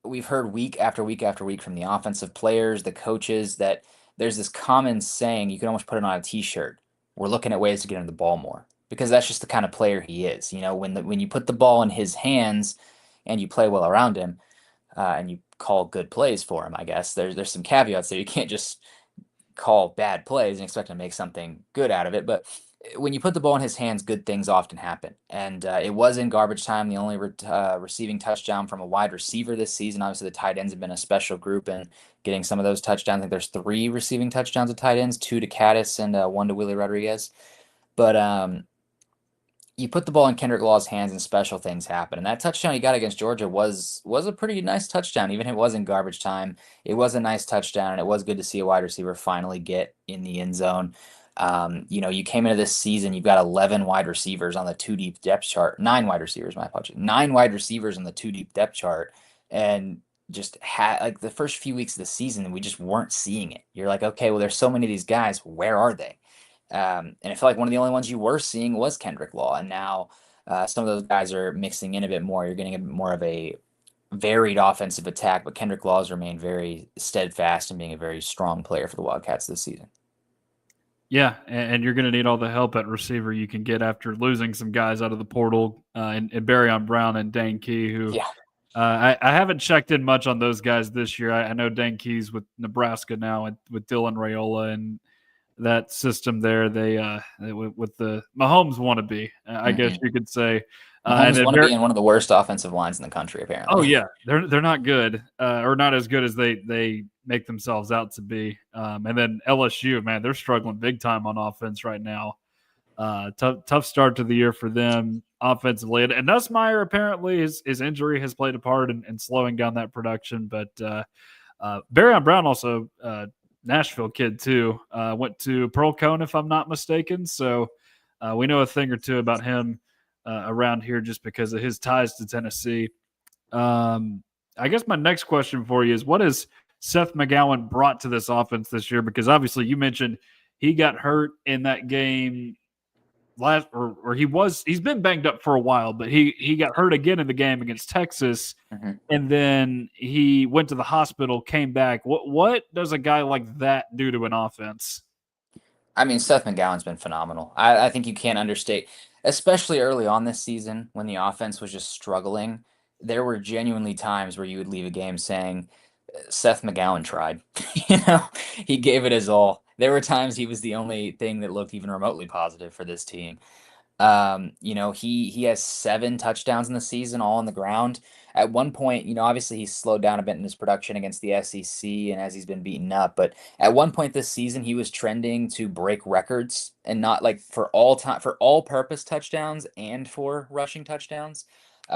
we've heard week after week after week from the offensive players, the coaches, that there's this common saying you can almost put it on a t-shirt. We're looking at ways to get him the ball more because that's just the kind of player he is. When you put the ball in his hands and you play well around him, and you call good plays for him, I guess there's some caveats there. You can't just call bad plays and expect to make something good out of it. But when you put the ball in his hands, good things often happen. And it was in garbage time, the only receiving touchdown from a wide receiver this season. Obviously, the tight ends have been a special group in getting some of those touchdowns. I think there's 3 receiving touchdowns of tight ends, 2 to Caddis and 1 to Willie Rodriguez. But you put the ball in Kendrick Law's hands and special things happen. And that touchdown he got against Georgia was a pretty nice touchdown. Even if it was in garbage time, it was a nice touchdown, and it was good to see a wide receiver finally get in the end zone. You came into this season, you've got 11 wide receivers on the 2 deep depth chart. 9 wide receivers, my apologies. 9 wide receivers on the 2 deep depth chart. And just had like the first few weeks of the season, we just weren't seeing it. You're like, okay, well, there's so many of these guys. Where are they? And I feel like one of the only ones you were seeing was Kendrick Law, and now some of those guys are mixing in a bit more. You're getting a bit more of a varied offensive attack, but Kendrick Law has remained very steadfast and being a very strong player for the Wildcats this season. Yeah, and you're going to need all the help at receiver you can get after losing some guys out of the portal, and Barryon Brown and Dane Key, who Yeah. I haven't checked in much on those guys this year. I know Dane Key's with Nebraska now with Dylan Raiola and that system there. They with the Mahomes wannabe, I guess Hmm. you could say. And Mahomes then want to be in one of the worst offensive lines in the country, oh apparently. yeah, they're not good, or not as good as they make themselves out to be. And then LSU, man, they're struggling big time on offense right now. Tough start to the year for them offensively. And Nussmeier, apparently his injury has played a part in slowing down that production. But Barryon Brown also Nashville kid too. Went to Pearl Cone if I'm not mistaken. So we know a thing or two about him around here just because of his ties to Tennessee. I guess my next question for you is, what has Seth McGowan brought to this offense this year? Because obviously you mentioned he got hurt in that game last, or he's been banged up for a while, but he got hurt again in the game against Texas, Hmm. and then he went to the hospital, came back. What does a guy like that do to an offense? I mean, Seth McGowan's been phenomenal. I think you can't understate, especially early on this season when the offense was just struggling. There were genuinely times where you would leave a game saying, Seth McGowan tried. He gave it his all. There were times he was the only thing that looked even remotely positive for this team. He has 7 touchdowns in the season, all on the ground. At one point, obviously he's slowed down a bit in his production against the SEC and as he's been beaten up. But at one point this season, he was trending to break records, and not like for all time, for all-purpose touchdowns and for rushing touchdowns,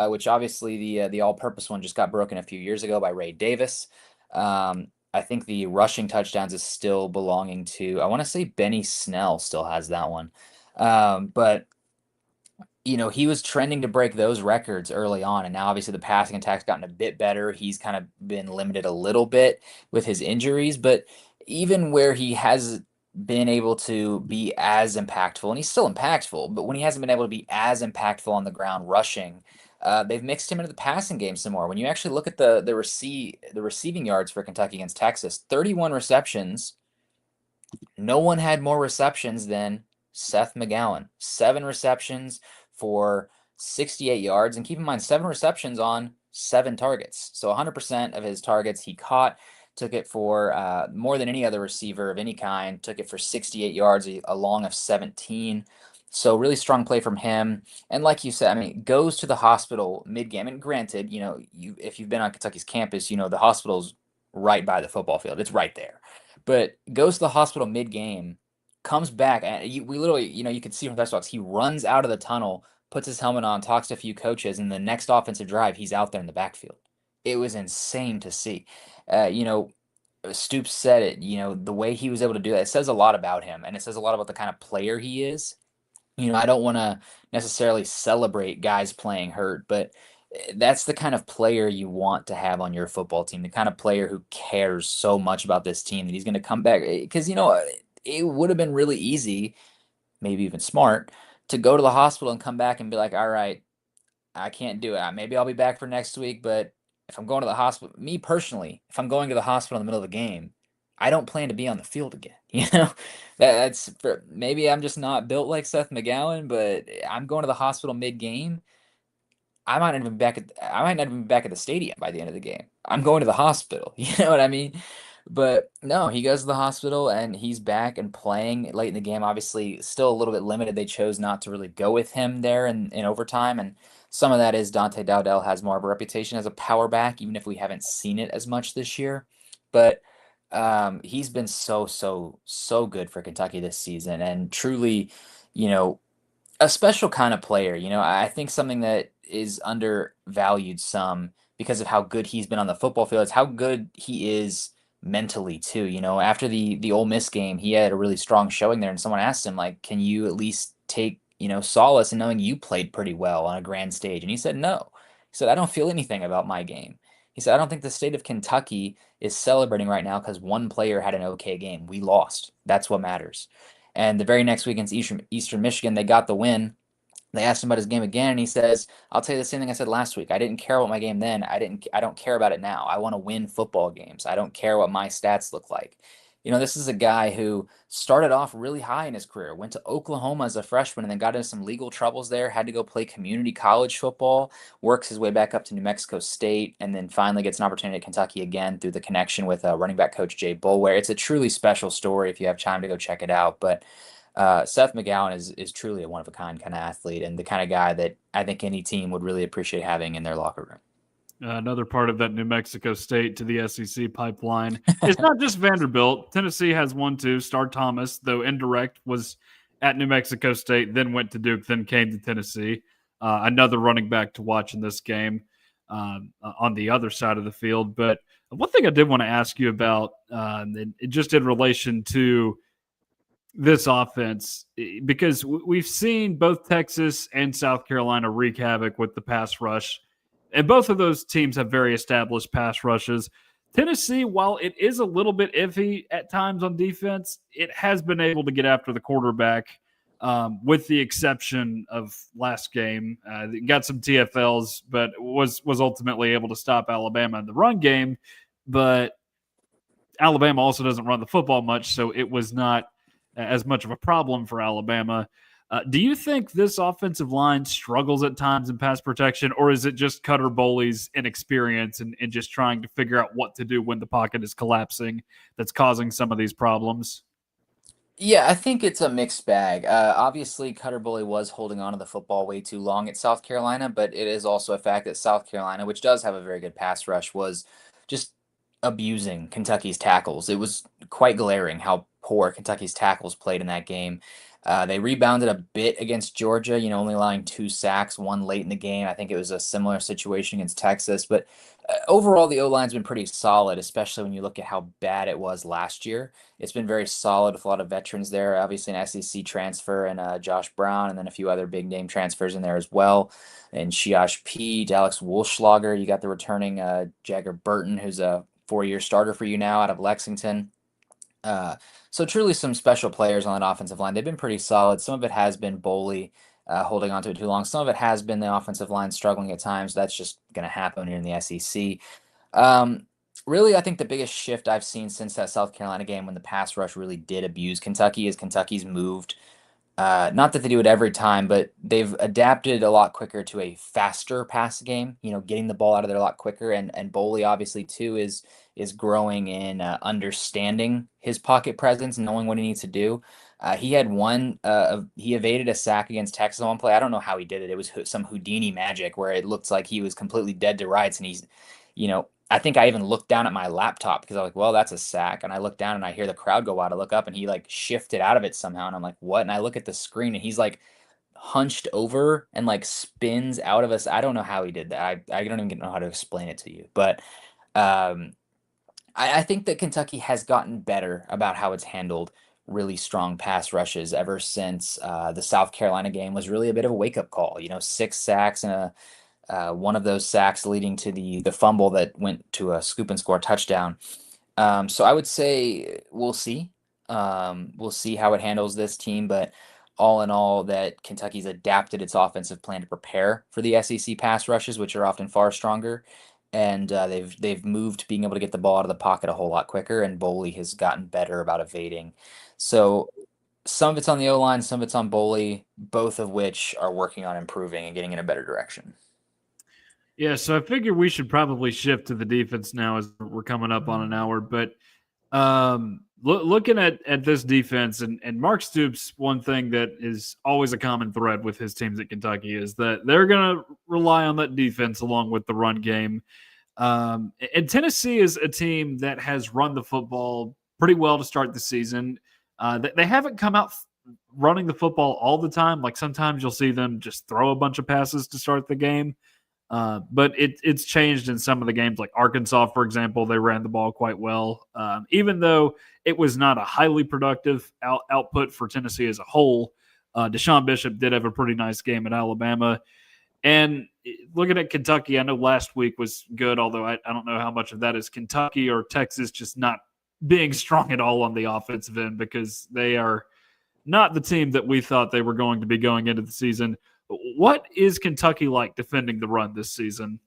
which obviously the all-purpose one just got broken a few years ago by Ray Davis. I think the rushing touchdowns is still belonging to, I want to say Benny Snell still has that one. But he was trending to break those records early on, and now obviously the passing attack's gotten a bit better. He's kind of been limited a little bit with his injuries, but even where he has been able to be as impactful, and he's still impactful, but when he hasn't been able to be as impactful on the ground rushing, they've mixed him into the passing game some more. When you actually look at the receiving yards for Kentucky against Texas, 31 receptions. No one had more receptions than Seth McGowan. 7 receptions for 68 yards. And keep in mind, 7 receptions on 7 targets. So 100% of his targets he caught, took it for more than any other receiver of any kind, took it for 68 yards, a long of 17. So really strong play from him. And like you said, I mean, goes to the hospital mid-game. And granted, if you've been on Kentucky's campus, the hospital's right by the football field. It's right there. But goes to the hospital mid-game, comes back, and we literally, you can see from TheCatsPause, he runs out of the tunnel, puts his helmet on, talks to a few coaches, and the next offensive drive, he's out there in the backfield. It was insane to see. Stoops said it, the way he was able to do that, it says a lot about him, and it says a lot about the kind of player he is. I don't want to necessarily celebrate guys playing hurt, but that's the kind of player you want to have on your football team, the kind of player who cares so much about this team that he's going to come back. Because, it would have been really easy, maybe even smart, to go to the hospital and come back and be like, all right, I can't do it. Maybe I'll be back for next week, but if I'm going to the hospital, me personally, if I'm going to the hospital in the middle of the game, I don't plan to be on the field again. That's for, maybe I'm just not built like Seth McGowan, but I'm going to the hospital mid-game. I might not even be back at the stadium by the end of the game. I'm going to the hospital. You know what I mean? But no, he goes to the hospital and he's back and playing late in the game. Obviously, still a little bit limited. They chose not to really go with him there in overtime. And some of that is Dante Dowdell has more of a reputation as a power back, even if we haven't seen it as much this year. But he's been so good for Kentucky this season, and truly, you know, a special kind of player. I think something that is undervalued some because of how good he's been on the football field is how good he is mentally too. After the Ole Miss game, he had a really strong showing there, and someone asked him like, "Can you at least take solace in knowing you played pretty well on a grand stage?" And he said, "No." He said, "I don't feel anything about my game." He said, "I don't think the state of Kentucky is celebrating right now because one player had an okay game. We lost. That's what matters." And the very next week against Eastern Michigan, they got the win. They asked him about his game again, and he says, "I'll tell you the same thing I said last week. I didn't care about my game then. I don't care about it now. I want to win football games. I don't care what my stats look like." This is a guy who started off really high in his career, went to Oklahoma as a freshman, and then got into some legal troubles there, had to go play community college football, works his way back up to New Mexico State, and then finally gets an opportunity at Kentucky again through the connection with running back coach Jay Boulware. It's a truly special story if you have time to go check it out. But Seth McGowan is truly a one of a kind kind of athlete, and the kind of guy that I think any team would really appreciate having in their locker room. Another part of that New Mexico State to the SEC pipeline. It's not just Vanderbilt. Tennessee has one too. Star Thomas, though indirect, was at New Mexico State, then went to Duke, then came to Tennessee. Another running back to watch in this game on the other side of the field. But one thing I did want to ask you about, just in relation to this offense, because we've seen both Texas and South Carolina wreak havoc with the pass rush. And both of those teams have very established pass rushes. Tennessee, while it is a little bit iffy at times on defense, it has been able to get after the quarterback, with the exception of last game. Got some TFLs, but was ultimately able to stop Alabama in the run game. But Alabama also doesn't run the football much, so it was not as much of a problem for Alabama. Do you think this offensive line struggles at times in pass protection, or is it just Cutter Boley's inexperience and just trying to figure out what to do when the pocket is collapsing that's causing some of these problems? Yeah, I think it's a mixed bag. Obviously, Cutter Bully was holding on to the football way too long at South Carolina, but it is also a fact that South Carolina, which does have a very good pass rush, was just abusing Kentucky's tackles. It was quite glaring how poor Kentucky's tackles played in that game. They rebounded a bit against Georgia, only allowing 2 sacks, one late in the game. I think it was a similar situation against Texas, but overall, the O line's been pretty solid, especially when you look at how bad it was last year. It's been very solid with a lot of veterans there. Obviously, an SEC transfer and Josh Brown, and then a few other big name transfers in there as well. And Shiosh Pete, Alex Wolschlager. You got the returning Jagger Burton, who's a 4-year starter for you now out of Lexington. Uh, so truly some special players on that offensive line. They've been pretty solid. Some of it has been Boley holding on to it too long. Some of it has been the offensive line struggling at times. That's just going to happen here in the SEC. Um, Really, I think the biggest shift I've seen since that South Carolina game when the pass rush really did abuse Kentucky is Kentucky's moved not that they do it every time, but they've adapted a lot quicker to a faster pass game. Getting the ball out of there a lot quicker, and Boley obviously too is growing in understanding his pocket presence, knowing what he needs to do. He had he evaded a sack against Texas on one play. I don't know how he did it. It was some Houdini magic where it looked like he was completely dead to rights, and I think I even looked down at my laptop because I was like, well, that's a sack. And I look down and I hear the crowd go out. I look up and he like shifted out of it somehow. And I'm like, what? And I look at the screen and he's like hunched over and like spins out of us. I don't know how he did that. I don't even know how to explain it to you. But um, I think that Kentucky has gotten better about how it's handled really strong pass rushes ever since the South Carolina game was really a bit of a wake up call. 6 sacks and one of those sacks leading to the fumble that went to a scoop and score touchdown. So I would say we'll see. We'll see how it handles this team, but all in all, that Kentucky's adapted its offensive plan to prepare for the SEC pass rushes, which are often far stronger, and they've moved being able to get the ball out of the pocket a whole lot quicker. And Boley has gotten better about evading. So some of it's on the O line, some of it's on Boley, both of which are working on improving and getting in a better direction. Yeah, so I figure we should probably shift to the defense now as we're coming up on an hour. But looking at this defense and Mark Stoops, one thing that is always a common thread with his teams at Kentucky is that they're going to rely on that defense along with the run game. And Tennessee is a team that has run the football pretty well to start the season. They haven't come out running the football all the time. Like sometimes you'll see them just throw a bunch of passes to start the game. But it's changed in some of the games, like Arkansas, for example. They ran the ball quite well, even though it was not a highly productive output for Tennessee as a whole. Deshaun Bishop did have a pretty nice game at Alabama. And looking at Kentucky, I know last week was good, although I don't know how much of that is Kentucky or Texas just not being strong at all on the offensive end because they are not the team that we thought they were going to be going into the season. What is Kentucky like defending the run this season?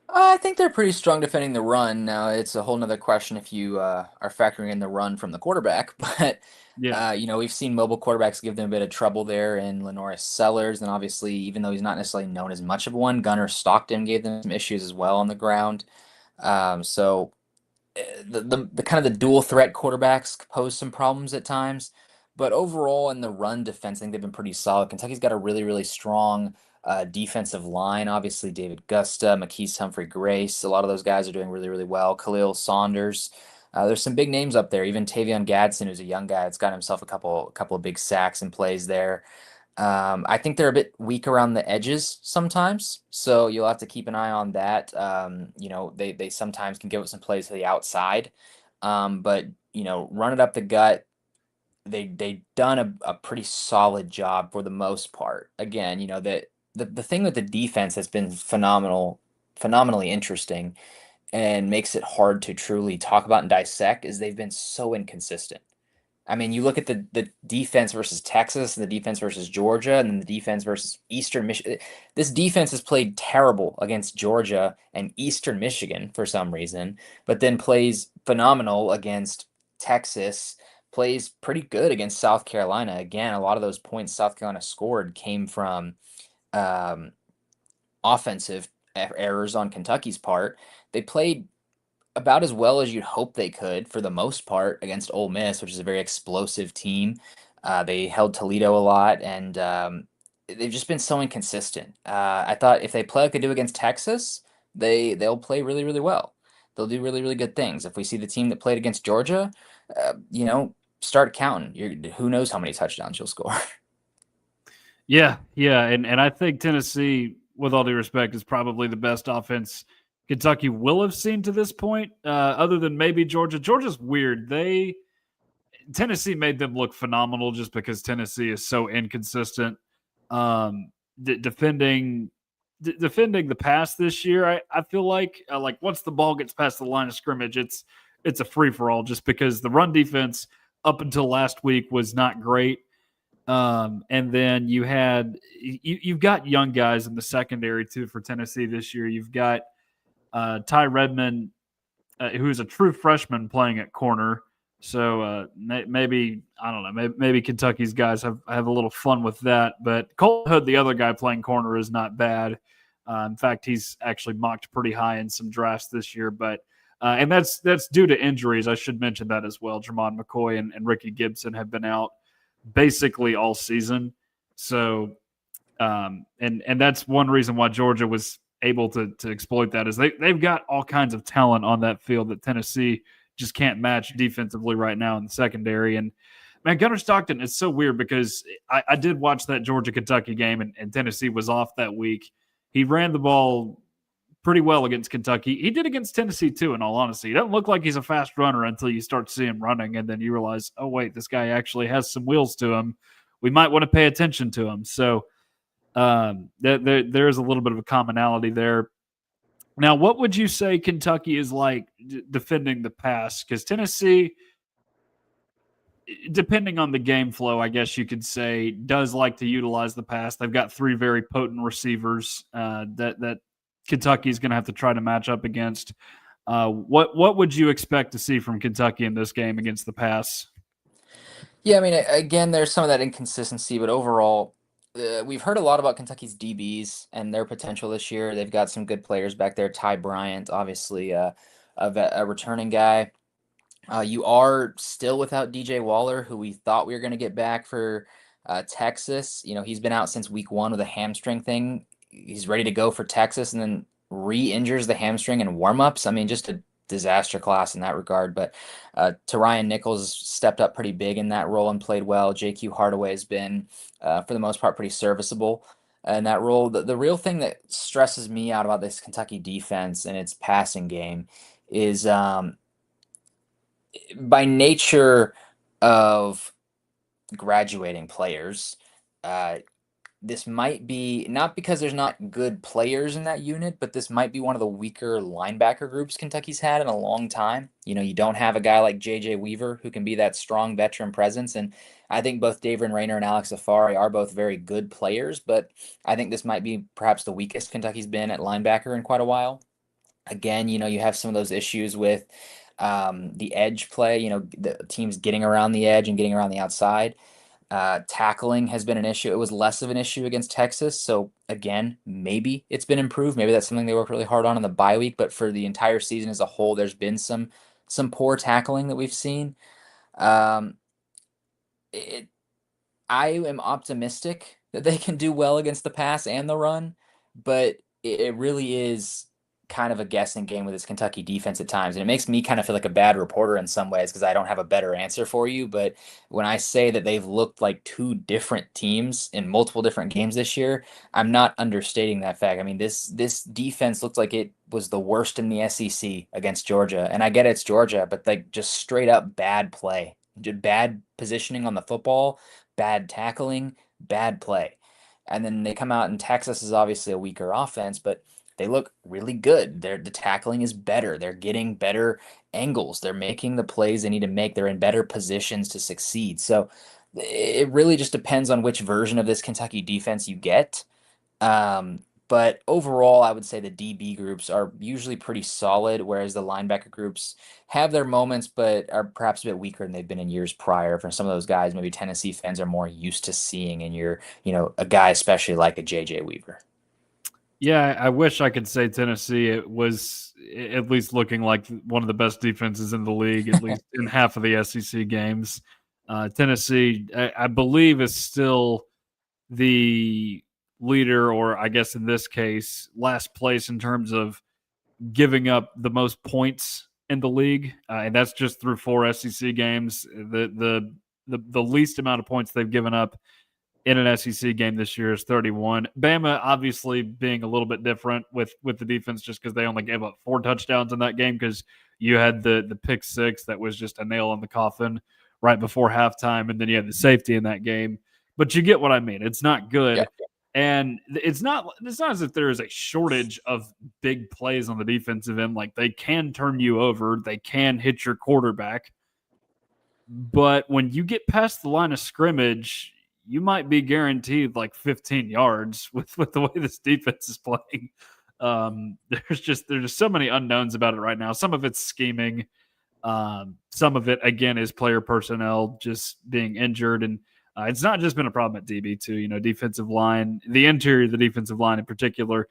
I think they're pretty strong defending the run. Now, it's a whole nother question if you are factoring in the run from the quarterback. But, Yeah. we've seen mobile quarterbacks give them a bit of trouble there in Lenoris Sellers. And obviously, even though he's not necessarily known as much of one, Gunnar Stockton gave them some issues as well on the ground. So the kind of the dual threat quarterbacks pose some problems at times, but overall in the run defense, I think they've been pretty solid. Kentucky's got a really really strong defensive line. Obviously, David Gusta, McKees Humphrey Grace, a lot of those guys are doing really really well. Khalil Saunders. There's some big names up there. Even Tavion Gadsden, who's a young guy, that's got himself a couple of big sacks and plays there. I think they're a bit weak around the edges sometimes, so you'll have to keep an eye on that. They sometimes can give up some plays to the outside, but run it up the gut. They done a pretty solid job for the most part. Again, the thing with the defense that's been phenomenally interesting and makes it hard to truly talk about and dissect is they've been so inconsistent. I mean, you look at the defense versus Texas and the defense versus Georgia and then the defense versus Eastern Michigan. This defense has played terrible against Georgia and Eastern Michigan for some reason, but then plays phenomenal against Texas, plays pretty good against South Carolina. Again, a lot of those points South Carolina scored came from um, offensive errors on Kentucky's part. They played about as well as you'd hope they could for the most part against Ole Miss, which is a very explosive team. They held Toledo a lot, and they've just been so inconsistent. I thought if they play like they do against Texas, they'll play really really well. They'll do really really good things. If we see the team that played against Georgia, you know, start counting. Who knows how many touchdowns you'll score. Yeah, yeah, and I think Tennessee, with all due respect, is probably the best offense Kentucky will have seen to this point, other than maybe Georgia. Georgia's weird. Tennessee made them look phenomenal just because Tennessee is so inconsistent. Um, defending defending the pass this year, I feel like once the ball gets past the line of scrimmage, it's a free for all just because the run defense up until last week was not great. And then you've got young guys in the secondary too for Tennessee this year. You've got Ty Redmond, who is a true freshman playing at corner. So maybe I don't know. Maybe Kentucky's guys have a little fun with that. But Cole Hood, the other guy playing corner, is not bad. In fact, he's actually mocked pretty high in some drafts this year. But and that's due to injuries. I should mention that as well. Jermon McCoy and Ricky Gibson have been out basically all season. So and that's one reason why Georgia was able to exploit that is they've got all kinds of talent on that field that Tennessee just can't match defensively right now in the secondary. And man, Gunnar Stockton is so weird because I did watch that Georgia Kentucky game and Tennessee was off that week. He ran the ball pretty well against Kentucky. He did against Tennessee too, in all honesty. He doesn't look like he's a fast runner until you start to see him running, and then you realize, oh wait, this guy actually has some wheels to him. We might want to pay attention to him. So there's a little bit of a commonality there. Now, what would you say Kentucky is like defending the pass? Because Tennessee, depending on the game flow, I guess you could say, does like to utilize the pass. They've got three very potent receivers that Kentucky is going to have to try to match up against. What would you expect to see from Kentucky in this game against the pass? Yeah, I mean, again, there's some of that inconsistency, but overall, we've heard a lot about Kentucky's DBs and their potential this year. They've got some good players back there. Ty Bryant, obviously, a returning guy. You are still without DJ Waller, who we thought we were going to get back for Texas. You know, he's been out since week 1 with a hamstring thing. He's ready to go for Texas and then re-injures the hamstring in warmups. I mean, just a disaster class in that regard. But Ryan Nichols stepped up pretty big in that role and played well. JQ Hardaway has been, for the most part, pretty serviceable in that role. The real thing that stresses me out about this Kentucky defense and its passing game is by nature of graduating players, uh, this might be not because there's not good players in that unit, but this might be one of the weaker linebacker groups Kentucky's had in a long time. You know, you don't have a guy like J.J. Weaver who can be that strong veteran presence. And I think both David Rayner and Alex Afari are both very good players, but I think this might be perhaps the weakest Kentucky's been at linebacker in quite a while. Again, you know, you have some of those issues with the edge play, you know, the teams getting around the edge and getting around the outside. Tackling has been an issue. It was less of an issue against Texas. So again, maybe it's been improved. Maybe that's something they worked really hard on in the bye week. But for the entire season as a whole, there's been some poor tackling that we've seen. Um, it, I am optimistic that they can do well against the pass and the run, but it really is kind of a guessing game with this Kentucky defense at times. And it makes me kind of feel like a bad reporter in some ways because I don't have a better answer for you. But when I say that they've looked like two different teams in multiple different games this year, I'm not understating that fact. I mean, this defense looked like it was the worst in the SEC against Georgia. And I get it's Georgia, but like just straight up bad play, bad positioning on the football, bad tackling, bad play. And then they come out and Texas is obviously a weaker offense, but they look really good. The tackling is better. They're getting better angles. They're making the plays they need to make. They're in better positions to succeed. So it really just depends on which version of this Kentucky defense you get. But overall, I would say the DB groups are usually pretty solid, whereas the linebacker groups have their moments, but are perhaps a bit weaker than they've been in years prior. For some of those guys, maybe Tennessee fans are more used to seeing in your, you know, a guy especially like a JJ Weaver. Yeah, I wish I could say Tennessee it was at least looking like one of the best defenses in the league, at least in half of the SEC games. Tennessee, I believe, is still the leader, or I guess in this case, last place in terms of giving up the most points in the league, and that's just through 4 SEC games. The least amount of points they've given up in an SEC game this year is 31. Bama obviously being a little bit different with the defense just because they only gave up 4 touchdowns in that game because you had the pick six that was just a nail in the coffin right before halftime, and then you had the safety in that game. But you get what I mean. It's not Yeah. good. And it's not as if there is a shortage of big plays on the defensive end. Like they can turn you over, they can hit your quarterback. But when you get past the line of scrimmage, you might be guaranteed like 15 yards with the way this defense is playing. There's so many unknowns about it right now. Some of it's scheming. Some of it again is player personnel just being injured, and it's not just been a problem at DB too. Defensive line, the interior of the defensive line in particular.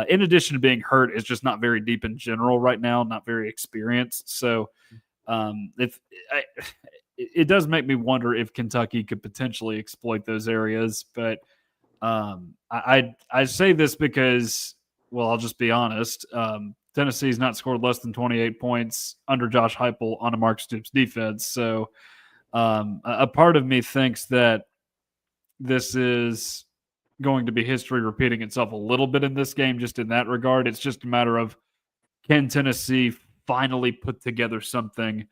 In addition to being hurt, is just not very deep in general right now, not very experienced. So if I, it does make me wonder if Kentucky could potentially exploit those areas. But I say this because, well, I'll just be honest. Tennessee's not scored less than 28 points under Josh Heupel on a Mark Stoops defense. So a part of me thinks that this is going to be history repeating itself a little bit in this game, just in that regard. It's just a matter of, can Tennessee finally put together something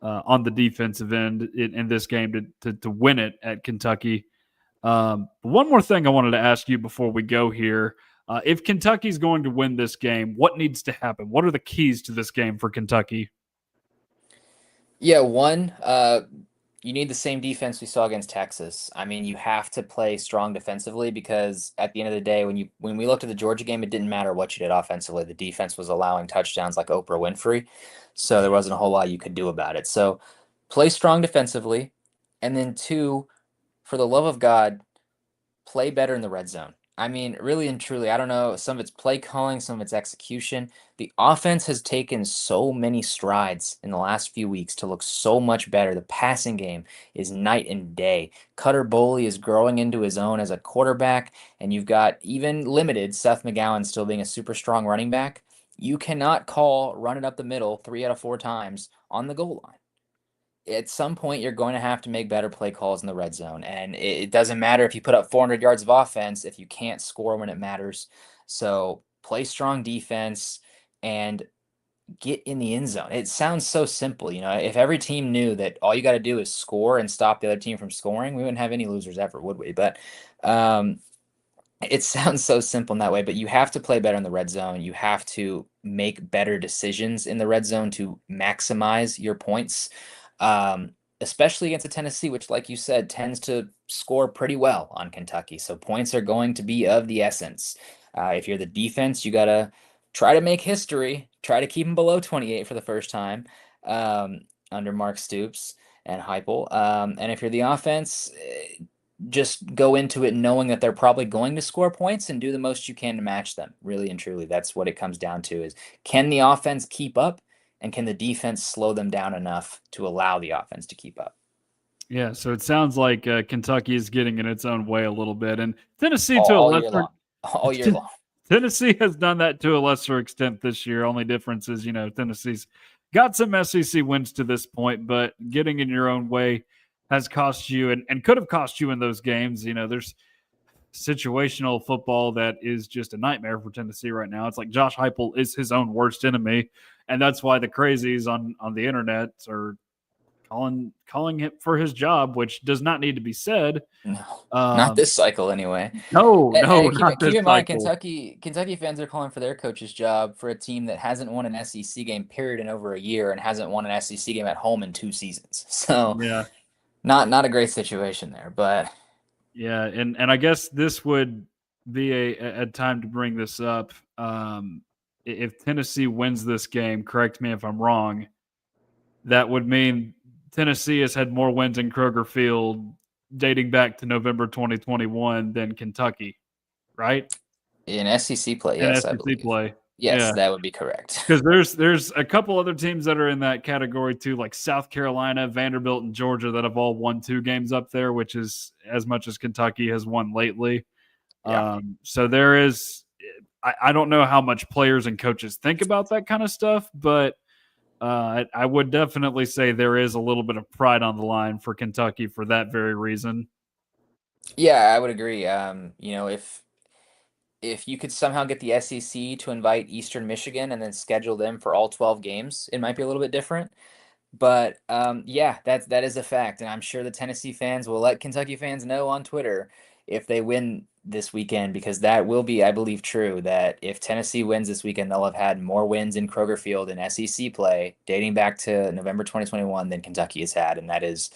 on the defensive end in this game to win it at Kentucky. One more thing I wanted to ask you before we go here. If Kentucky's going to win this game, what needs to happen? What are the keys to this game for Kentucky? Yeah, one, you need the same defense we saw against Texas. I mean, you have to play strong defensively because at the end of the day, when we looked at the Georgia game, it didn't matter what you did offensively. The defense was allowing touchdowns like Oprah Winfrey, so there wasn't a whole lot you could do about it. So play strong defensively, and then two, for the love of God, play better in the red zone. I mean, really and truly, I don't know. Some of it's play calling, some of it's execution. The offense has taken so many strides in the last few weeks to look so much better. The passing game is night and day. Cutter Boley is growing into his own as a quarterback, and you've got even limited Seth McGowan still being a super strong running back. You cannot call run it up the middle 3 out of 4 times on the goal line. At some point you're going to have to make better play calls in the red zone, and it doesn't matter if you put up 400 yards of offense if you can't score when it matters. So play strong defense and get in the end zone. It sounds so simple. If every team knew that all you got to do is score and stop the other team from scoring, we wouldn't have any losers ever, would we? But it sounds so simple in that way, but you have to play better in the red zone. You have to make better decisions in the red zone to maximize your points, especially against a Tennessee, which, like you said, tends to score pretty well on Kentucky. So points are going to be of the essence. If you're the defense, you got to try to make history, try to keep them below 28 for the first time under Mark Stoops and Heupel. And if you're the offense, just go into it knowing that they're probably going to score points and do the most you can to match them. Really and truly, that's what it comes down to: is can the offense keep up, and can the defense slow them down enough to allow the offense to keep up? Yeah, so it sounds like Kentucky is getting in its own way a little bit, and Tennessee to a All year lesser long. All year long. Tennessee has done that to a lesser extent this year. Only difference is, Tennessee's got some SEC wins to this point, but getting in your own way has cost you and could have cost you in those games. There's situational football that is just a nightmare for Tennessee right now. It's like Josh Heupel is his own worst enemy, and that's why the crazies on the internet are calling him for his job, which does not need to be said. No, not this cycle anyway. No, no, And keep not keep this in mind, cycle. Kentucky fans are calling for their coach's job for a team that hasn't won an SEC game period in over a year and hasn't won an SEC game at home in 2 seasons. So Yeah, not a great situation there, but yeah, and I guess this would be a time to bring this up. If Tennessee wins this game, correct me if I'm wrong, that would mean Tennessee has had more wins in Kroger Field dating back to November 2021 than Kentucky, right? In SEC play, in yes, I SEC believe. play. Yes, Yeah. that would be correct. Because there's a couple other teams that are in that category too, like South Carolina, Vanderbilt, and Georgia that have all won 2 games up there, which is as much as Kentucky has won lately. Yeah. So there is, I don't know how much players and coaches think about that kind of stuff, but I would definitely say there is a little bit of pride on the line for Kentucky for that very reason. Yeah, I would agree. If you could somehow get the SEC to invite Eastern Michigan and then schedule them for all 12 games, it might be a little bit different. But yeah, that is a fact, and I'm sure the Tennessee fans will let Kentucky fans know on Twitter if they win this weekend, because that will be, I believe, true. That if Tennessee wins this weekend, they'll have had more wins in Kroger Field in SEC play dating back to November 2021 than Kentucky has had, and that is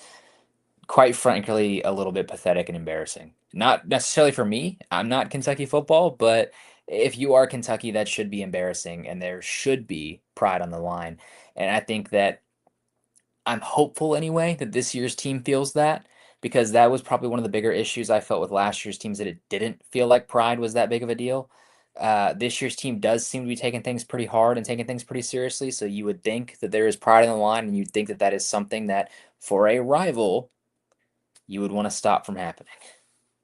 quite frankly a little bit pathetic and embarrassing. Not necessarily for me. I'm not Kentucky football, but if you are Kentucky, that should be embarrassing, and there should be pride on the line. And I think that I'm hopeful anyway that this year's team feels that, because that was probably one of the bigger issues I felt with last year's teams, that it didn't feel like pride was that big of a deal. This year's team does seem to be taking things pretty hard and taking things pretty seriously. So you would think that there is pride on the line, and you'd think that that is something that for a rival you would want to stop from happening.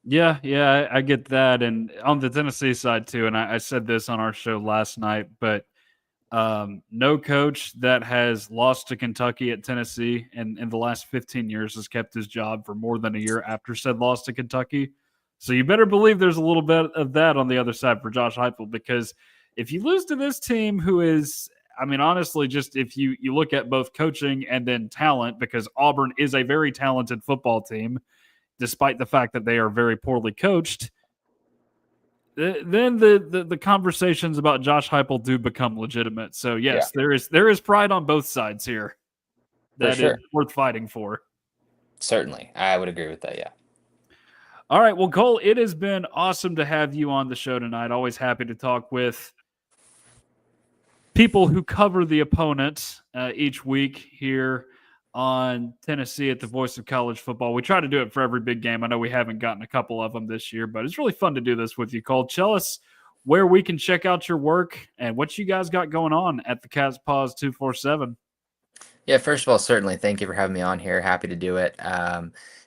Yeah, yeah, I get that. And on the Tennessee side too, and I said this on our show last night, but no coach that has lost to Kentucky at Tennessee in the last 15 years has kept his job for more than a year after said loss to Kentucky. So you better believe there's a little bit of that on the other side for Josh Heupel, because if you lose to this team, who is, I mean, honestly, just if you look at both coaching and then talent, because Auburn is a very talented football team, despite the fact that they are very poorly coached, then the conversations about Josh Heupel do become legitimate. So Yeah, yes, there is pride on both sides here for that is sure. worth fighting for. Certainly. I would agree with that. Yeah. All right, well, Cole, it has been awesome to have you on the show tonight. Always happy to talk with people who cover the opponent each week here on Tennessee at the Voice of College Football. We try to do it for every big game. I know we haven't gotten a couple of them this year, but it's really fun to do this with you, Cole. Tell us where we can check out your work and what you guys got going on at the Cats Pause 247. Yeah, first of all, certainly thank you for having me on here. Happy to do it.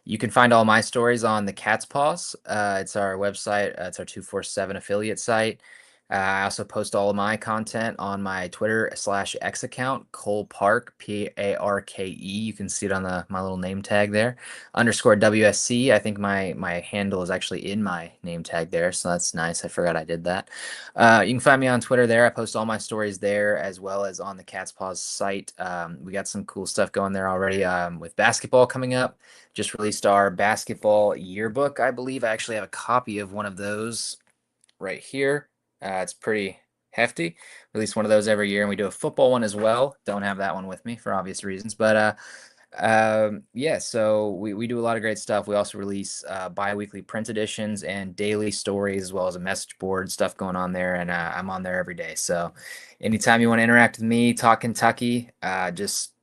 You can find all my stories on the Cat's Paws. It's our website. It's our 247 affiliate site. I also post all of my content on my Twitter/X account, Cole Parke, Parke. You can see it on my little name tag there, underscore WSC. I think my handle is actually in my name tag there, so that's nice. I forgot I did that. You can find me on Twitter there. I post all my stories there, as well as on the Cat's Paws site. We got some cool stuff going there already with basketball coming up. Just released our basketball yearbook, I believe. I actually have a copy of one of those right here. It's pretty hefty. Release one of those every year, and we do a football one as well. Don't have that one with me for obvious reasons, but yeah, so we do a lot of great stuff. We also release bi-weekly print editions and daily stories, as well as a message board, stuff going on there, and I'm on there every day. So anytime you want to interact with me, talk Kentucky, just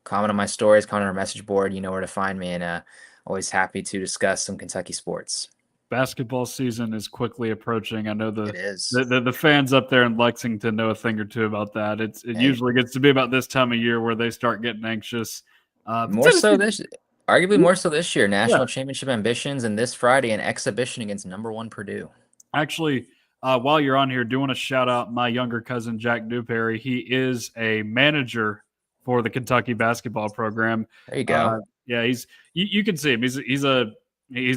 comment on my stories, comment on our message board. You know where to find me, and always happy to discuss some Kentucky sports. Basketball season is quickly approaching. I know It is. the fans up there in Lexington know a thing or two about that. It Hey, usually gets to be about this time of year where they start getting anxious. more so Tennessee, this, arguably more so this year. yeah, National championship ambitions, and this Friday an exhibition against #1 Purdue. actually, while you're on here, do want to shout out my younger cousin Jack Dewberry. He is a manager for the Kentucky basketball program. There you go. Yeah, you can see him. He's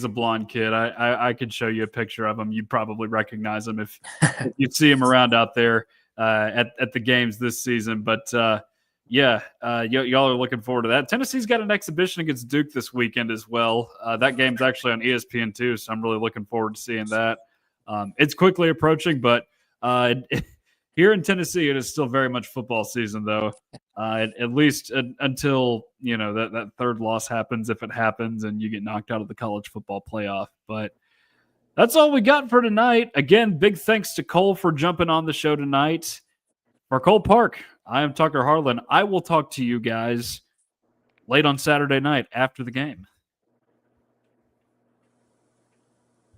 a blonde kid. I could show you a picture of him. You'd probably recognize him if you see him around out there at the games this season. But yeah, y'all are looking forward to that. Tennessee's got an exhibition against Duke this weekend as well. That game's actually on ESPN too, so I'm really looking forward to seeing that. It's quickly approaching, but here in Tennessee, it is still very much football season, though. At least until that third loss happens, if it happens, and you get knocked out of the college football playoff. But that's all we got for tonight. Again, big thanks to Cole for jumping on the show tonight. For Cole Parke, I am Tucker Harlan. I will talk to you guys late on Saturday night after the game.